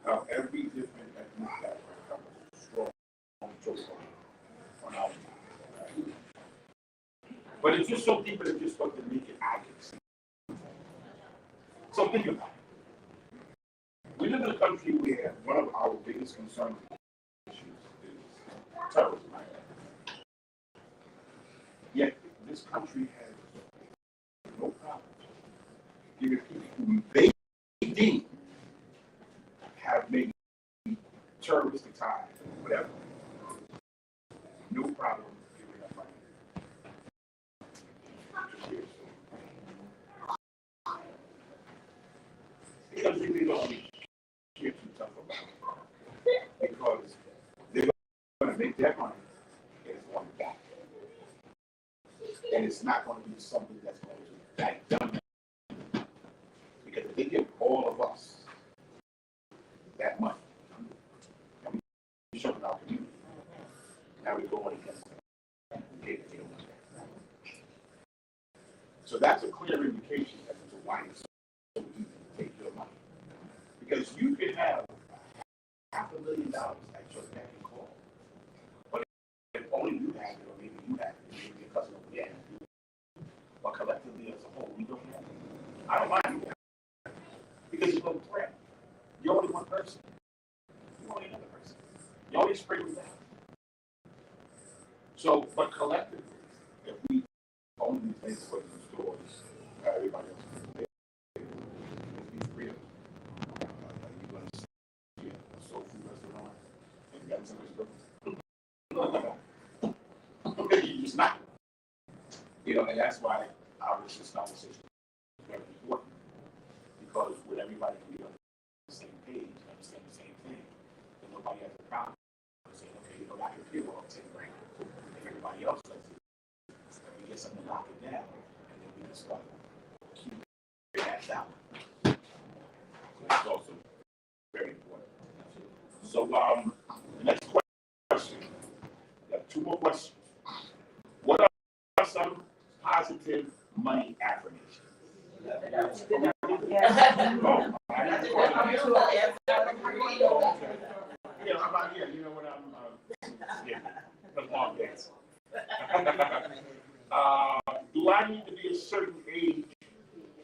how every different ethnic background comes strong on our mind. But it's just some people that just want to make it obvious. So think about it. We live in a country where one of our biggest concerns issues is terrorism. Yet this country has no problem giving people who they deem have maybe terroristic ties, whatever. No problem giving them money. Because they really don't care too tough about it. Because they're going to make their money and it's going back. And it's not going to be something that's going to back them. Because that money. And we show in our community. Now we're going against them. So that's a clear indication as to why it's so easy to take your money. Because you can have $500,000 at your beck and call. But if only you have it, or maybe you have it, maybe your cousin will get it. But collectively as a whole, we don't have it. I don't mind you. Because there's no threat. You're only one person. You're only another person. You always bring them down. So, but collectively, if we own these things for these stores, everybody else can pay. Let's be real. You're going to see a soul food restaurant and get some restaurants. You just not. You know, and that's why our this conversation is very important. Because when everybody can be on the same page, understand the same thing, then nobody has a problem saying, okay, you know, I can feel all 10 grand. If everybody else does it, then we get something to lock it down, and then we can start keeping that down. So that's also very important. So the next question, we have 2 more questions. What are some positive money affirmations? Yeah. Oh, I didn't yeah, I'm out here. You know what I'm long days. Do I need to be a certain age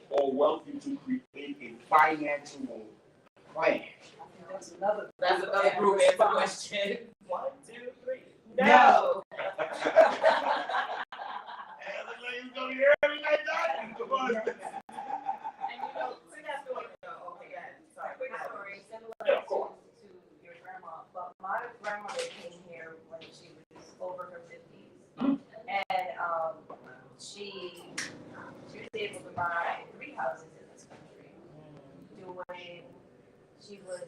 or wealthy to create a financial plan? That's another group answer question. 1, 2, 3. No. Everybody's gonna be here every night, come on. And to that story, oh my God, sorry. Quick story, similar Yeah, of course. to your grandma, but my grandmother came here when she was over her 50s. And she was able to buy 3 houses in this country. She was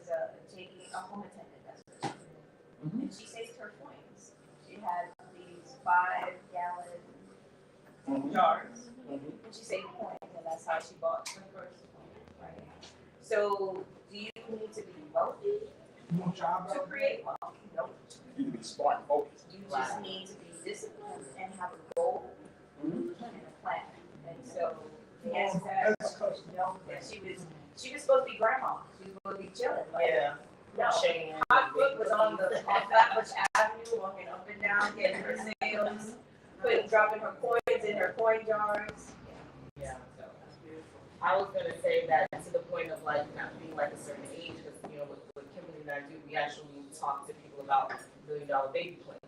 taking a home attendant as her job. And she saved her coins. She had these 5-gallon jars. And she saved coins, and that's how she bought her first coin, right? So, do you need to be wealthy to create wealth? Nope. You need to be smart and focused. You just need to be disciplined and have a goal and a plan. And so the answer to that is no, that she was supposed to be grandma. She was supposed to be chilling. Like, Yeah. no. Hot foot was on Flatbush Avenue, walking up and down, getting her sales, dropping her coins in her coin jars. Yeah. So that's beautiful. I was gonna say that to the point of like not being like a certain age, because what Kimberly and I do, we actually talk to people about $1 million baby plan.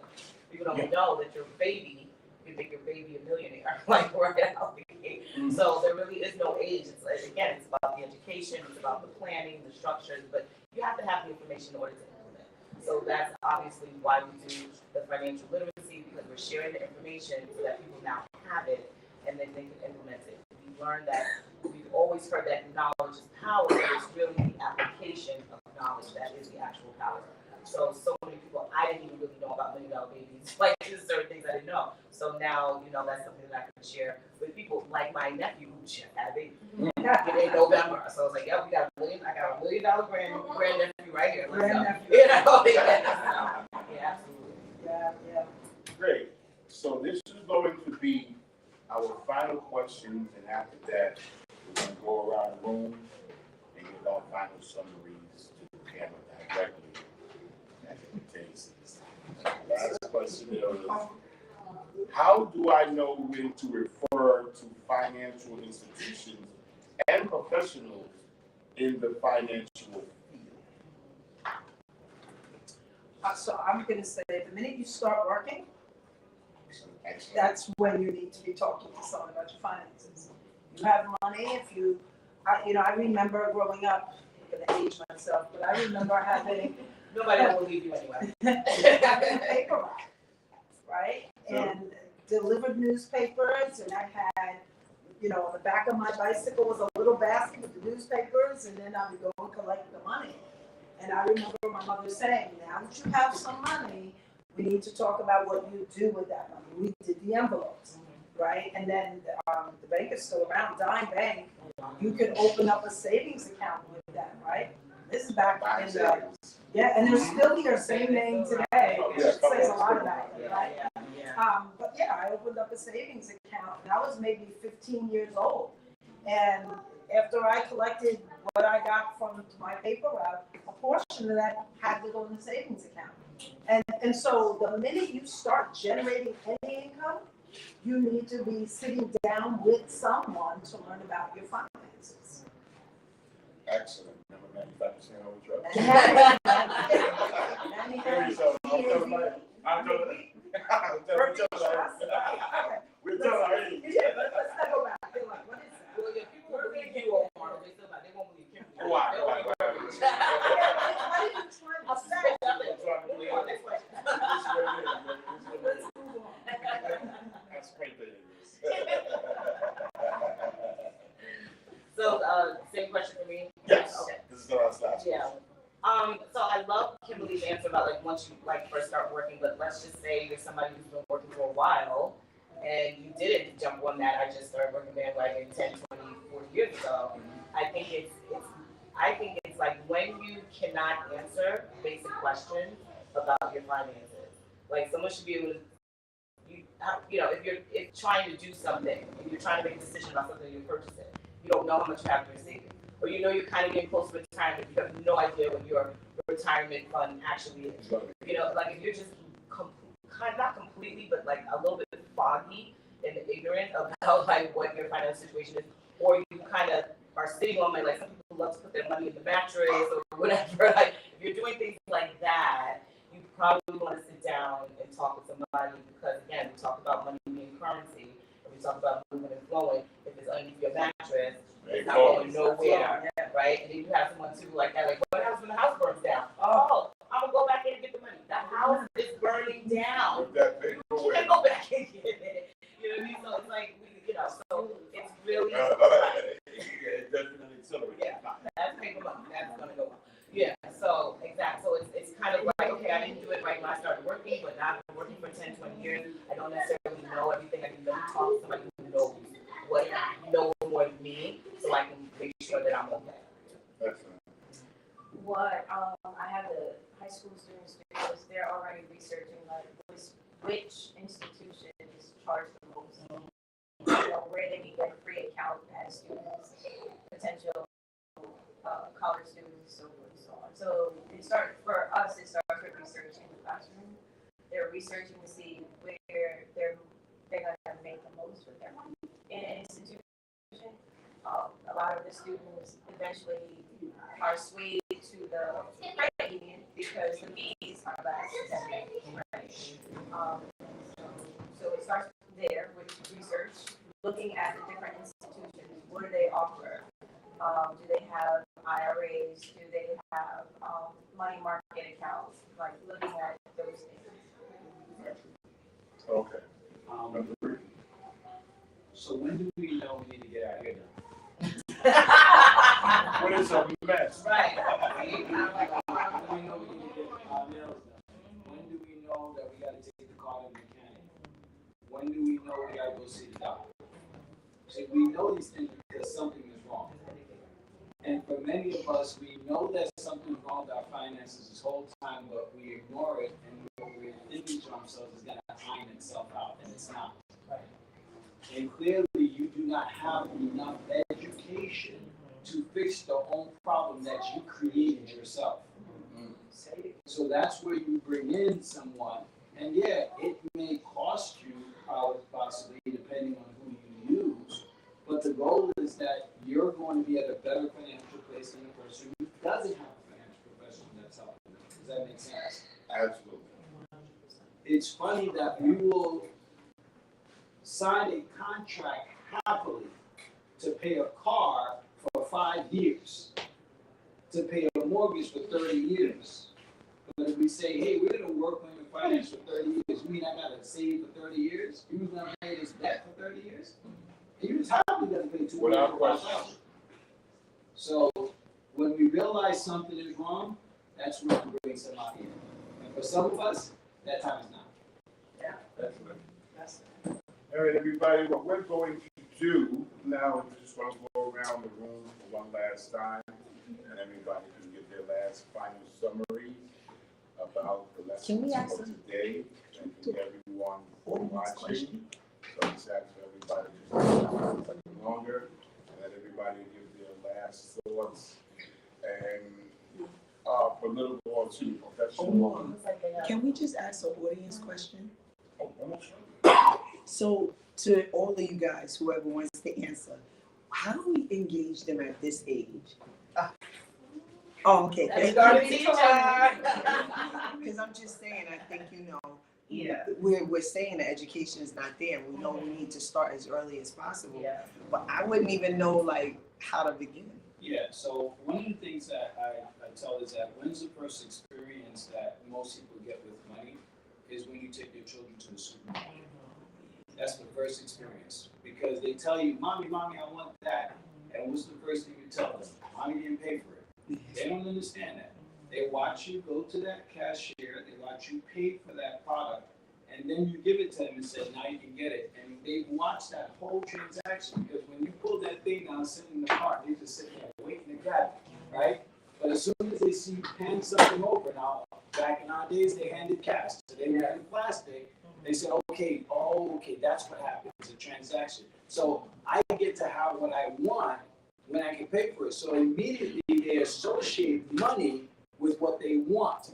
People don't know that your baby, you make your baby a millionaire, like right out the gate. So there really is no age. It's like, again, it's about the education, it's about the planning, the structures, but you have to have the information in order to implement. So that's obviously why we do the financial literacy, because we're sharing the information so that people now have it and then they can implement it. We learned that we've always heard that knowledge is power, but it's really the application of knowledge that is the actual power. So many people, I didn't even really know about $1 million babies, like there's certain things I didn't know. So now, that's something that I can share with people like my nephew who just had a baby in November. So I was like, yeah, I got a $1 million grand nephew right here. Yeah, absolutely. Yeah. Great. So this is going to be our final questions, and after that, we're going to go around the room and give our final summaries to the camera directly. Last question is, how do I know when to refer to financial institutions and professionals in the financial field? So I'm going to say, the minute you start working, Excellent. that's when you need to be talking to someone about your finances. You have money. I remember growing up. I'm going to age myself, but I remember having Nobody will believe you anyway. paperback, right? And delivered newspapers, and I had, on the back of my bicycle was a little basket with the newspapers, and then I would go and collect the money. And I remember my mother saying, now that you have some money, we need to talk about what you do with that money. We did the envelopes, right? And then the bank is still around, Dime Bank. You can open up a savings account with them, right? This is back Buying in savings. yeah, and they're still here, same name today, Oh, which yeah, says a lot about it, yeah. right? But yeah, I opened up a savings account, and I was maybe 15 years old. And after I collected what I got from my paper route, a portion of that had to go in the savings account. And so the minute you start generating any income, you need to be sitting down with someone to learn about your finances. Excellent. Remember 95% of the drugs. We're telling our age. Yeah, let's not go back. They're like, what is that? Well, yeah, people will believe you, Omar, they still like, they won't believe Kimberly. Why? What are you trying to say? Next question. Let's move on. That's great that it is. So, same question for me? Yes, Okay. this is the last question. Yeah. So I love Kimberly's answer about like once you like first start working, but let's just say you're somebody who's been working for a while and you didn't jump on that. I just started working bandwagon 10, 20, 40 years ago. I think it's like when you cannot answer basic questions about your finances. Like someone should be able to, if you're trying to do something, if you're trying to make a decision about something you're purchasing, you don't know how much you have in your savings. Or you're kind of getting close to retirement, you have no idea what your retirement fund actually is. Like if you're just not completely, but like a little bit foggy and ignorant about like what your financial situation is, or you kind of are sitting on like some people love to put their money in the mattress or whatever. Like if you're doing things like that, you probably want to sit down and talk with somebody because again, we talk about money being currency, and we talk about moving and flowing. If it's underneath your mattress, it's not going nowhere, right? And then you have someone too like that, like what happens when the house burns down? Oh, I'm gonna go back in and get the money. The house is burning down. You can't go back and get it. You know what I mean? So it's like so it's really Yeah, it definitely accelerates. Yeah, that's paper money. That's gonna go up. Yeah, so exactly. So it's kind of like, okay, I didn't do it right when I started working, but now I've been working for 10, 20 years. I don't necessarily know everything. I can talk to somebody who knows what knows more than me, so I can make sure that I'm okay. Excellent. What I have the high school students do is they're already researching like which institutions charge the most, where they can get a free account as students, potential college students, so forth and so on. So it starts with research in the classroom. They're researching to see where they're gonna make the most with their money in an institution. A lot of the students eventually are swayed to the credit union because the fees are less than right? So it starts there with research, looking at the different institutions. What do they offer? Do they have IRAs? Do they have money market accounts? Like looking at those things. Okay. So when do we know we need to get out of here now? When it's a mess. Right. When do we know we need to get our nails done? When do we know that we got to take the car to the mechanic? When do we know we got to go see the doctor? See, we know these things because something is wrong. And for many of us, we know that something's wrong with our finances this whole time, but we ignore it, and what we're thinking to ourselves is going to iron itself out, and it's not. Right. And clearly, you do not have enough education to fix the own problem that you created yourself. So that's where you bring in someone, and yeah, it may cost you possibly, depending on who you use, but the goal is that you're going to be at a better financial place than a person who doesn't have a financial professional that's helping them. Does that make sense? Absolutely. It's funny that we will sign a contract happily to pay a car for 5 years, to pay a mortgage for 30 years. But if we say, hey, we're going to work on your finance for 30 years, you mean I got to save for 30 years? You was going to pay this debt for 30 years? And you just happily going to pay $2 Without question. So when we realize something is wrong, that's when we bring somebody in. And for some of us, that time is now. Yeah. Excellent. All right, everybody, what we're going to do now is just going to go around the room for one last time, and everybody can get their last final summary about the Can we lessons ask for today. Thank everyone for watching. So it's actually everybody just a little longer, and let everybody give their last thoughts and political to professional. Can we just ask an audience question? Oh, So, to all of you guys, whoever wants to answer, how do we engage them at this age? Oh, okay. That's our teacher. Because I'm just saying, I think, Yeah. we're saying that education is not there. We know we need to start as early as possible. Yeah. But I wouldn't even know, like, how to begin. Yeah, so one of the things that I tell is that when's the first experience that most people get with money is when you take your children to the supermarket. That's the first experience, because they tell you, mommy, I want that. And what's the first thing you tell them? Mommy didn't pay for it. They don't understand that. They watch you go to that cashier, they watch you pay for that product, and then you give it to them and say, now you can get it. And they watch that whole transaction, because when you pull that thing down, sitting in the cart, they just sit there waiting to grab it, right? But as soon as they see you hand something over, now, back in our days, they handed cash, so they were in plastic. They said, okay, that's what happens, it's a transaction. So I get to have what I want when I can pay for it. So immediately they associate money with what they want.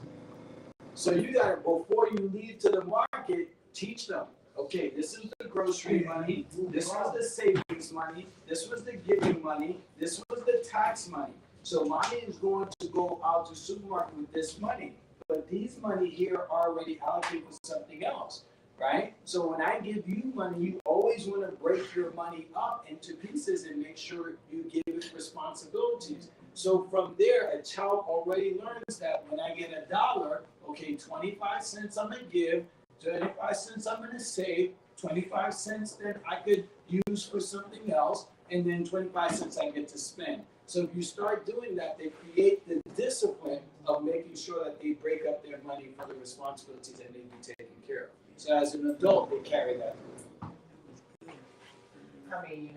So you gotta, before you leave to the market, teach them, okay, this is the grocery money, this was the savings money, this was the giving money, this was the tax money. So mommy is going to go out to the supermarket with this money, but these money here are already allocated for something else. Right? So when I give you money, you always want to break your money up into pieces and make sure you give it responsibilities. So from there, a child already learns that when I get $1, okay, 25 cents I'm going to give, 25 cents I'm going to save, 25 cents then I could use for something else, and then 25 cents I get to spend. So if you start doing that, they create the discipline of making sure that they break up their money for the responsibilities that need to be taken care of. So as an adult, they carry that. I mean, you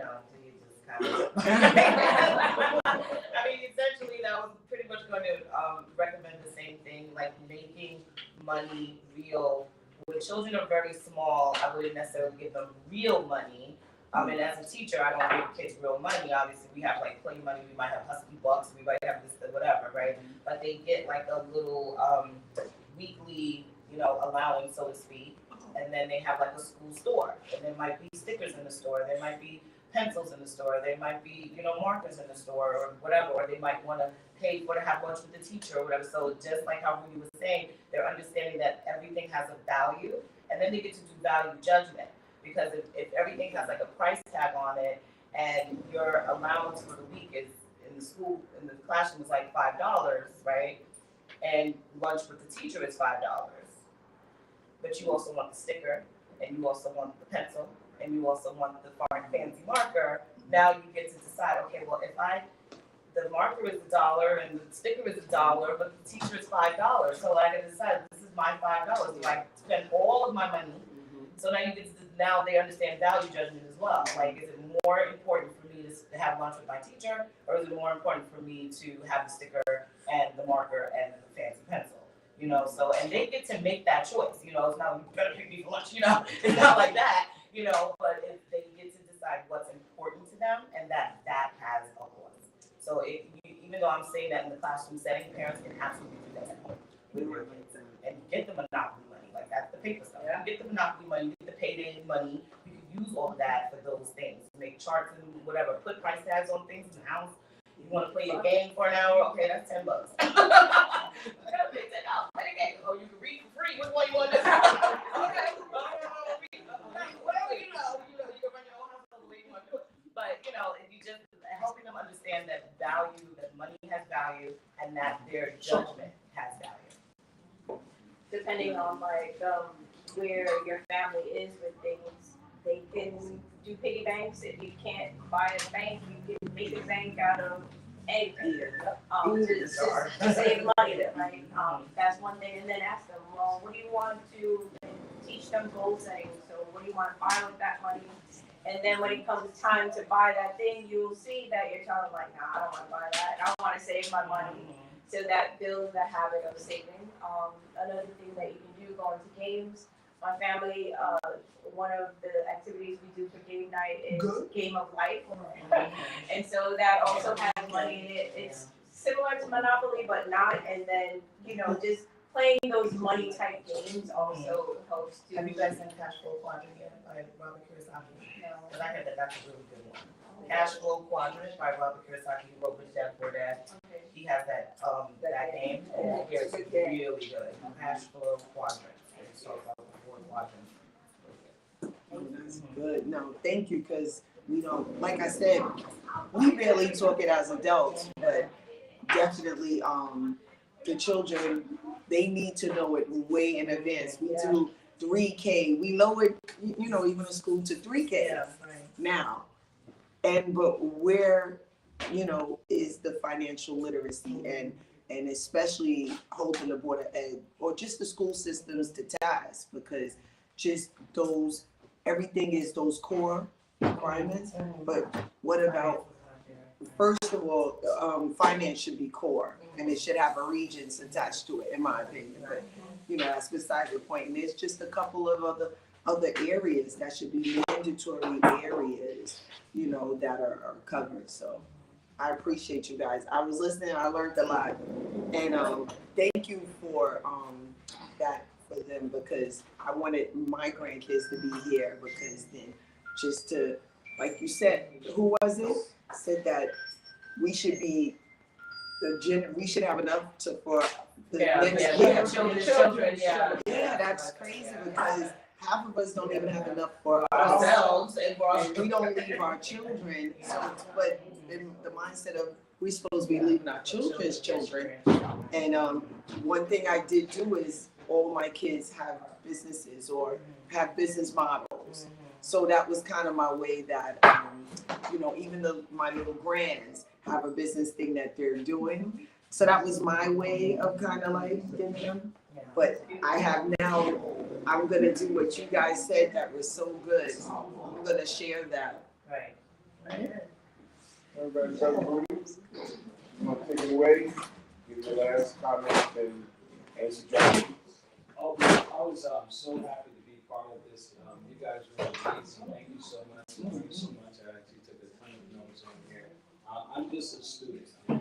just kind of. I mean, essentially, that was pretty much going to recommend the same thing, like making money real. When children are very small, I wouldn't necessarily give them real money. And as a teacher, I don't give kids real money. Obviously, we have like play money. We might have Husky Bucks. We might have this, whatever, right? But they get like a little weekly, allowance, so to speak. And then they have like a school store, and there might be stickers in the store, there might be pencils in the store, there might be, markers in the store or whatever, or they might want to pay for to have lunch with the teacher or whatever. So just like how Rudy was saying, they're understanding that everything has a value, and then they get to do value judgment. Because if everything has like a price tag on it, and your allowance for the week is in the classroom is like $5, right? And lunch with the teacher is $5. But you also want the sticker, and you also want the pencil, and you also want the fancy marker. Now you get to decide, okay, well, if the marker is $1 and the sticker is $1, but the teacher is $5, so I can decide this is my $5. Do I spend all of my money? So now now they understand value judgment as well. Like, is it more important for me to have lunch with my teacher, or is it more important for me to have the sticker and the marker and the fancy pencil? So, and they get to make that choice, it's not, you better pick me for lunch, it's not like that, but if they get to decide what's important to them, and that has a voice. So even though I'm saying that in the classroom setting, parents can absolutely do that at home with their kids and get the monopoly money, like that's the paper stuff. You get the monopoly money, you get the payday money, you can use all of that for those things, make charts and whatever, put price tags on things in the house. You want to play a game for an hour? Okay, that's $10. Play a game. Oh, you can read for free. Which one you want to do? Okay. Whatever you can run your own house the way you want to do it. But if you just helping them understand that money has value, and that their judgment has value. Depending on where your family is with things, they can do piggy banks. If you can't buy a bank, you can make a bank out of anything to save money, right? That's one thing. And then ask them, well, what do you want to teach them goal setting? So what do you want to buy with that money? And then when it comes time to buy that thing, you'll see that your child is like, nah, I don't want to buy that. I want to save my money. So that builds the habit of saving. Another thing that you can do, go into games. My family, one of the activities we do for game night is Game of Life. And so that also has money in it. It's similar to Monopoly, but not. And then, you know, just playing those money type games also helps to. Have you guys seen Cash Flow Quadrant yet by Robert Kiyosaki? No. Because I heard that that's a really good one. Cash Flow Quadrant by Robert Kiyosaki. He wrote Rich Dad Poor Dad. Okay. He has that game, and I hear it's really good. Cash Flow Quadrant. It's talking about the 4 quadrants. Oh, that's good. No, thank you, because we don't, like I said, we barely talk it as adults, but definitely the children, they need to know it way in advance. We do 3K. We lowered, you know, even in school to 3K now. But where, you know, is the financial literacy and especially holding the Board of Ed or just the school systems to task, because just those, everything is those core requirements. But what about, first of all, finance should be core and it should have a regents attached to it, in my opinion. But, you know, that's beside the point. And there's just a couple of other areas that should be mandatory areas, you know, that are covered. So I appreciate you guys. I was listening, I learned a lot. And thank you for that for them, because I wanted my grandkids to be here, because then just to, like you said, who was it? Said that we should be we should have enough for the next Children. Yeah, that's crazy, because half of us don't even have enough for Ourselves, and we don't leave our children. So, but the mindset of we're supposed to be leaving our children's children. And one thing I did do is all my kids have businesses or have business models. So that was kind of my way that, you know, even my little grands have a business thing that they're doing. So that was my way of kind of like getting them. But I have now, I'm going to do what you guys said that was so good. I'm going to share that. Right. Everybody celebrating? You want to take it away? Give your last comment and suggestions. I was so happy to be part of this. You guys were amazing. Thank you so much. Thank you so much. I actually took a ton of notes on here. I'm just a student. I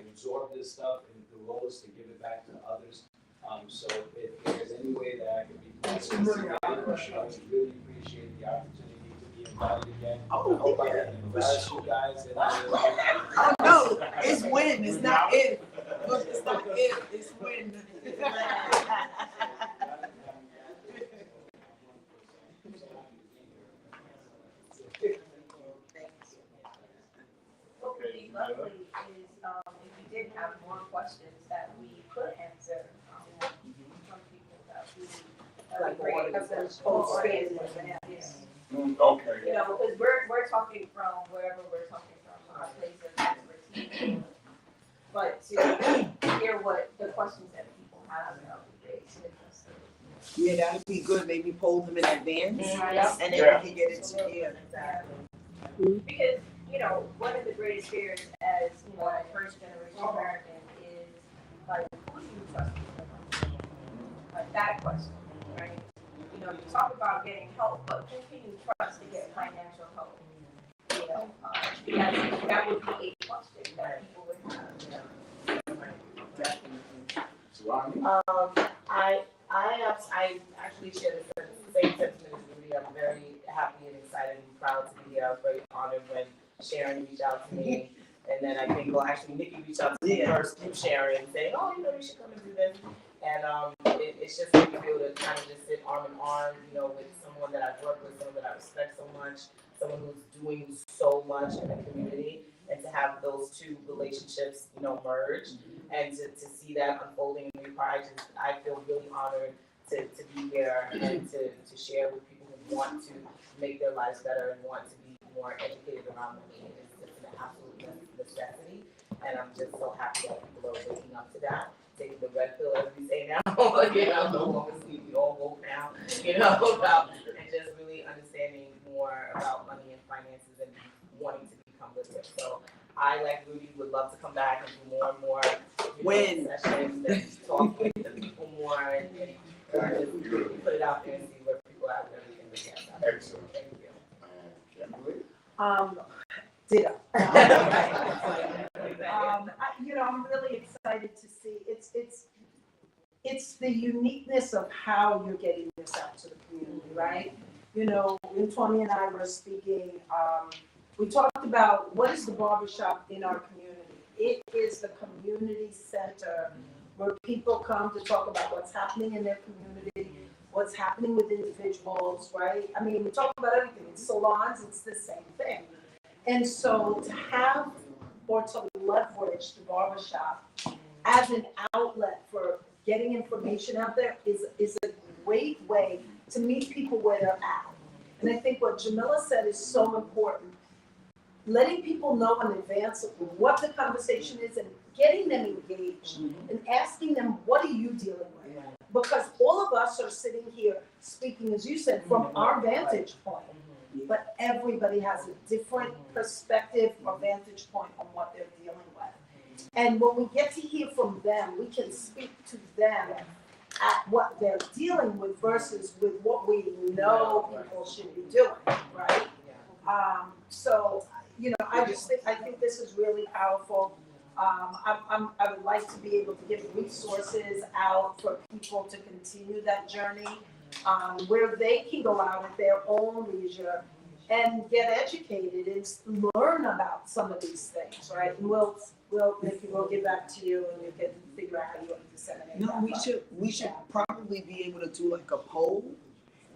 absorb this stuff, and the role is to give it back to others. So if there's any way that I can be participating, I would really appreciate the opportunity to be invited again. I hope I didn't embarrass you guys. Oh no, it's when, it's not if. Look, it's not if, it's when. What would be lovely is if you did have more questions that we could answer from people that we great because there's whole experience. Okay. You know, because we're talking from wherever we're talking from, our place of expertise. But to hear what the questions that people have, that would be great to address those. Yeah, that'd be good. Maybe poll them in advance, and then we can get it together. Because, you know, one of the greatest fears as, you know, a first generation American is, like, who do you trust? Like that question, right? You know, you talk about getting help, but who can you trust to get financial help? You know, that would be a question that people would have. I actually share the same sentiment as Rudy. I'm very happy and excited and proud to be here. I was very honored when Sharon reached out to me. And then I think, actually, Nikki reached out to me first through Sharon, saying, oh, you know, you should come and do this. And it's just made me feel to kind of just sit arm in arm, you know, with someone that I've worked with, someone that I respect so much, someone who's doing so much in the community, and to have those two relationships, you know, merge, and to see that unfolding in New Pride, I feel really honored to be here and to share with people who want to make their lives better and want to be more educated around money. It's an absolute necessity, and I'm just so happy that people are waking up to that, taking the red pill, as we say now, you know, no longer sleep, we all woke now, you know, and just really understanding more about money and finances and wanting to become literate. So I, like Rudy, would love to come back and do more and more When? sessions and talk with the people more and just put it out there and see where people are and everything we can. Excellent. Thank you. Kimberly? Ditto. I'm really excited to see, it's the uniqueness of how you're getting this out to the community, right? When Tony and I were speaking, we talked about what is the barbershop in our community. It is the community center where people come to talk about what's happening in their community, what's happening with individuals, right? I mean, we talk about everything. In salons, it's the same thing. And so to have or to leverage the barbershop as an outlet for getting information out there is a great way to meet people where they're at. And I think what Jamila said is so important. Letting people know in advance of what the conversation is and getting them engaged and asking them, what are you dealing with? Because all of us are sitting here speaking, as you said, from our vantage point. But everybody has a different perspective or vantage point on what they're dealing with. And when we get to hear from them, we can speak to them at what they're dealing with versus with what we know people should be doing, right? I think this is really powerful. I would like to be able to give resources out for people to continue that journey, where they can go out at their own leisure and get educated and learn about some of these things, right? And we'll get back to you and you can figure out how you want to disseminate. No, we should probably be able to do like a poll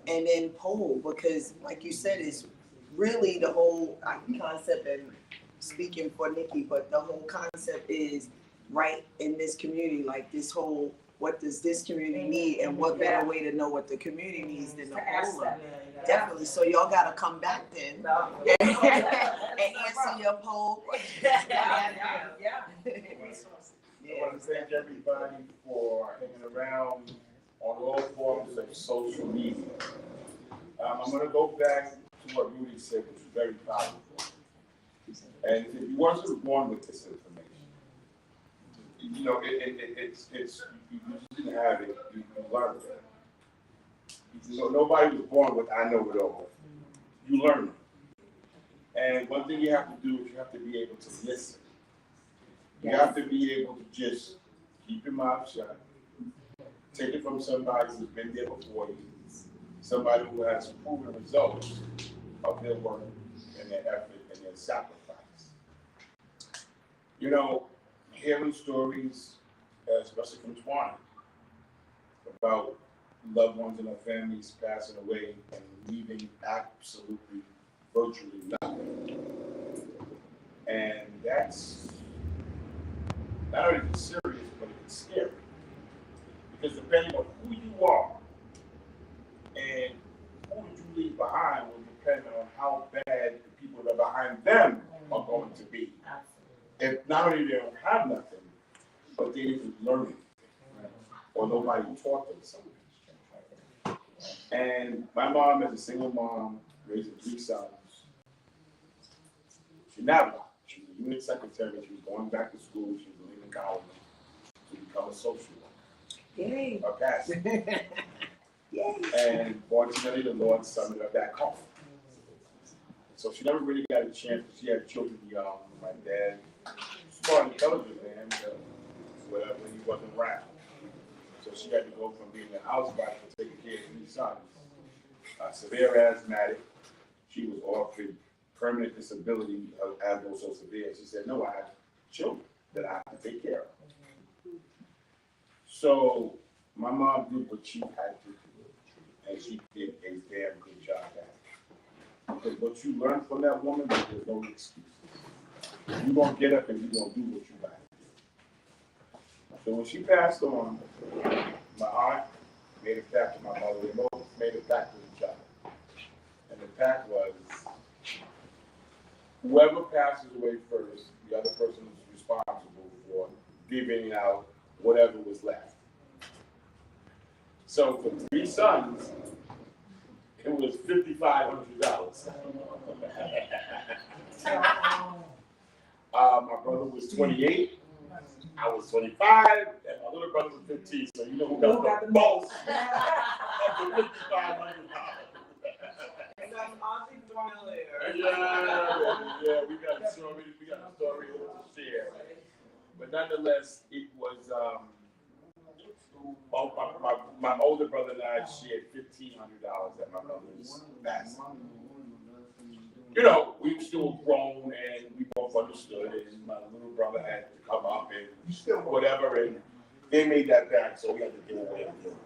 and then poll, because like you said, it's really the whole concept, and speaking for Nikki, but the whole concept is right in this community, like this whole, what does this community need, and what better way to know what the community needs than to poll them. Definitely. So y'all gotta come back then and answer your poll. Yeah. I want to thank everybody for hanging around on all forms of social media. I'm going to go back to what Rudy said, which was very powerful. And if you wasn't born with this information, it's you didn't have it, you learned it. Nobody was born with "I know it all." You learn it. And one thing you have to do is you have to be able to listen. You have to be able to just keep your mouth shut. Take it from somebody who's been there before you, somebody who has proven results of their work and their effort and their sacrifice. Hearing stories, especially from Twana, about loved ones and their families passing away and leaving absolutely, virtually nothing. And that's not only serious, but it's scary. Because depending on who you are and who did you leave behind will depend on how bad the people that are behind them are going to be. If not only they don't have nothing, but they didn't learn anything, or nobody taught them something. And my mom, as a single mom, raising 3 sons, she never. She was a unit secretary. She was going back to school. She was leaving college to become a social worker. Yay. A pastor. Yay. And fortunately, the Lord summoned her back home. So she never really got a chance because she had children young. My dad, smart and intelligent man, but whatever, he wasn't around. So she had to go from being a housewife to taking care of 3 sons. Severe asthmatic. She was offered permanent disability, asthma so severe. She said, no, I have children that I have to take care of. So my mom did what she had to do, and she did a damn good job at it. Because what you learn from that woman, there's no excuses. You're going to get up and you're going to do what you got to do. So when she passed on, my aunt made a pact to my mother. They both made a pact with each other. And the pact was, whoever passes away first, the other person is responsible for giving out whatever was left. So for 3 sons, it was $5,500. My brother was 28. I was 25, and my little brother was 15. So you know who got the most of the $5,500. Yeah, we got a story. We got a story to share. But nonetheless, it was. My older brother and I shared $1,500 at my mother's passing. You know, we were still grown and we both understood it. And my little brother had to come up and whatever, and they made that back, so we had to give away again.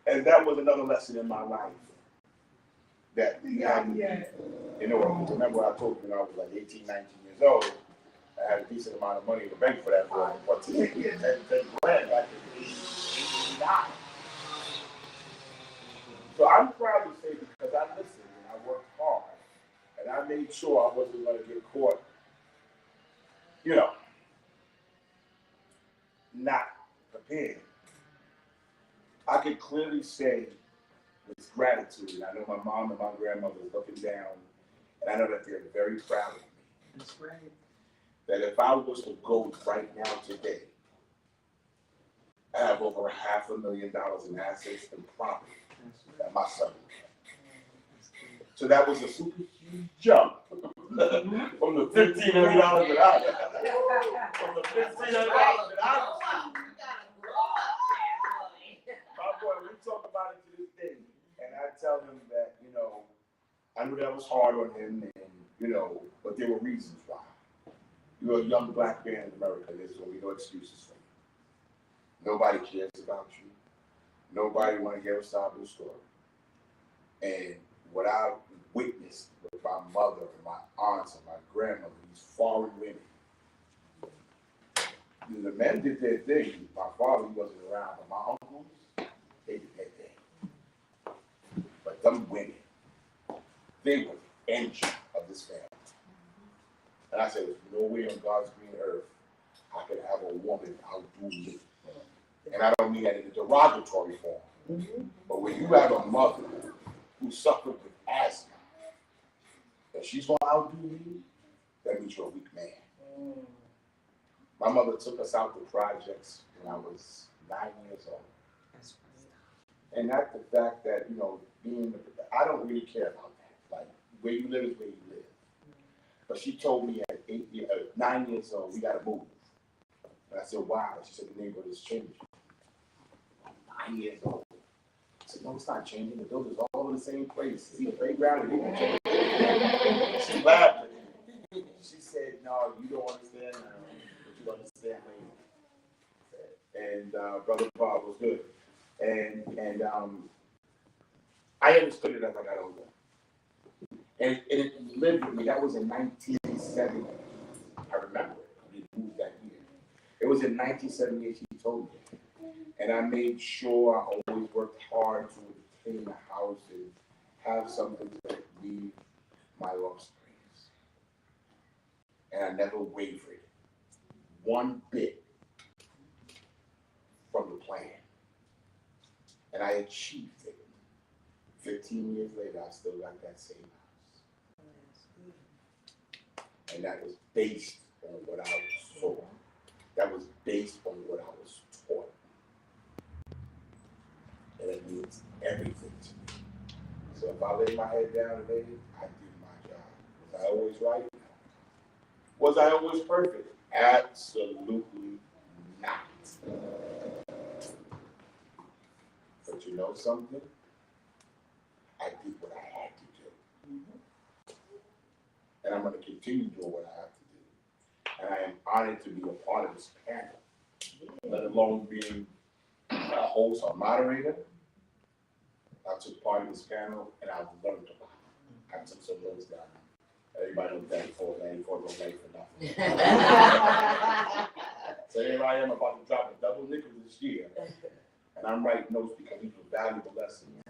And that was another lesson in my life. That you know, remember I told you when I was like 18, 19 years old, I had a decent amount of money in the bank for that boy. But to take it 10 grand back in 89. So I'm proud to say because I listened and I worked hard and I made sure I wasn't going to get caught, you know, not prepared. I could clearly say with gratitude, and I know my mom and my grandmother is looking down, and I know that they're very proud of me. That's right. That if I was to go right now today, I have over $500,000 in assets and property that my son had. So that was a super huge jump from the $1,500 that I had. From the $1,500 that I received. My boy, we talk about it to this day, and I tell him that, you know, I knew that was hard on him, and, you know, but there were reasons why. You're a young black man in America, there's going to be no excuses for you. Nobody cares about you. Nobody want to hear a side of the story. And what I witnessed with my mother and my aunts and my grandmother, these foreign women, the men did their thing. My father, he wasn't around, but my uncles, they did their thing. But them women, they were the engine of this family. And I said, there's no way on God's green earth I could have a woman outdo me. And I don't mean that in a derogatory form. But when you have a mother who suffered with asthma, and she's going to outdo you, that means you're a weak man. My mother took us out to projects when I was 9 years old. And that's the fact that, you know, I don't really care about that. Like, where you live is where you live. But she told me at 9 years old, we got to move. And I said, why? She said, the neighborhood is changing. 9 years old. I said, no, it's not changing. The building's all over the same place. See the playground, it didn't change. She laughed at me. She said, no, you don't understand now, but you understand later. And Brother Bob was good. And I understood it as I got older. And it lived with me. That was in 1970. I remember it. We moved that year. It was in 1978 she told me. And I made sure I always worked hard to obtain a house and have something to leave my offspring. And I never wavered one bit from the plan. And I achieved it. 15 years later, I still got that same house. And that was based on what I saw. That was based on what I was taught. And it means everything to me. So if I lay my head down today, I did my job. Was I always right? Was I always perfect? Absolutely not. But you know something? I did what I had to do. And I'm going to continue doing what I have to do. And I am honored to be a part of this panel, let alone being a host or moderator. I took part in this panel and I've learned a lot. I took some notes down. Everybody was 94 don't late for nothing. So here I am about to drop a double nickel this year. And I'm writing notes because these are valuable lessons.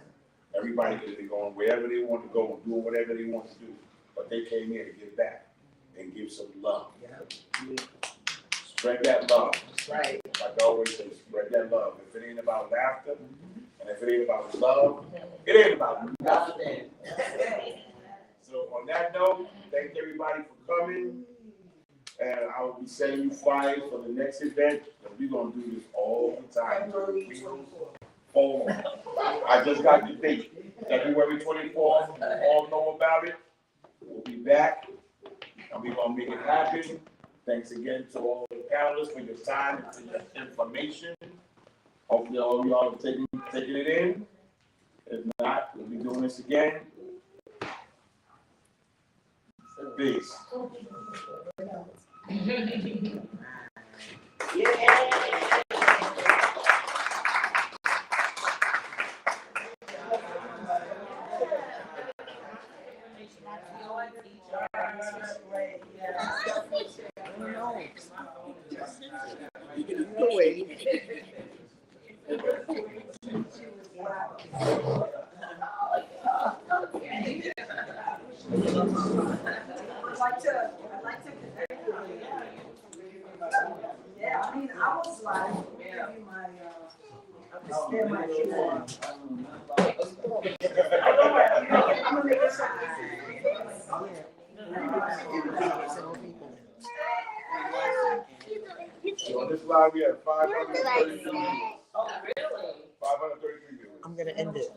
Everybody could be going wherever they want to go and doing whatever they want to do. But they came here to give back and give some love. Spread that love. Right. Like I always say, spread that love. If it ain't about laughter, and if it ain't about love, it ain't about nothing. So on that note, thank everybody for coming. And I will be sending you flyers for the next event, and we're gonna do this all the time. Oh, I just got the date, February 24th, you all know about it. We'll be back, and we're gonna make it happen. Thanks again to all the panelists for your time and for your information. Hopefully all of y'all are taking it in. If not, we'll be doing this again. Peace. I'd like to connect with you. Yeah, I mean, I was like, give you my, spare my shoe on. I'm gonna make this happen. So on this line, we have 533 viewers. Oh, really? 533 viewers. I'm gonna end it.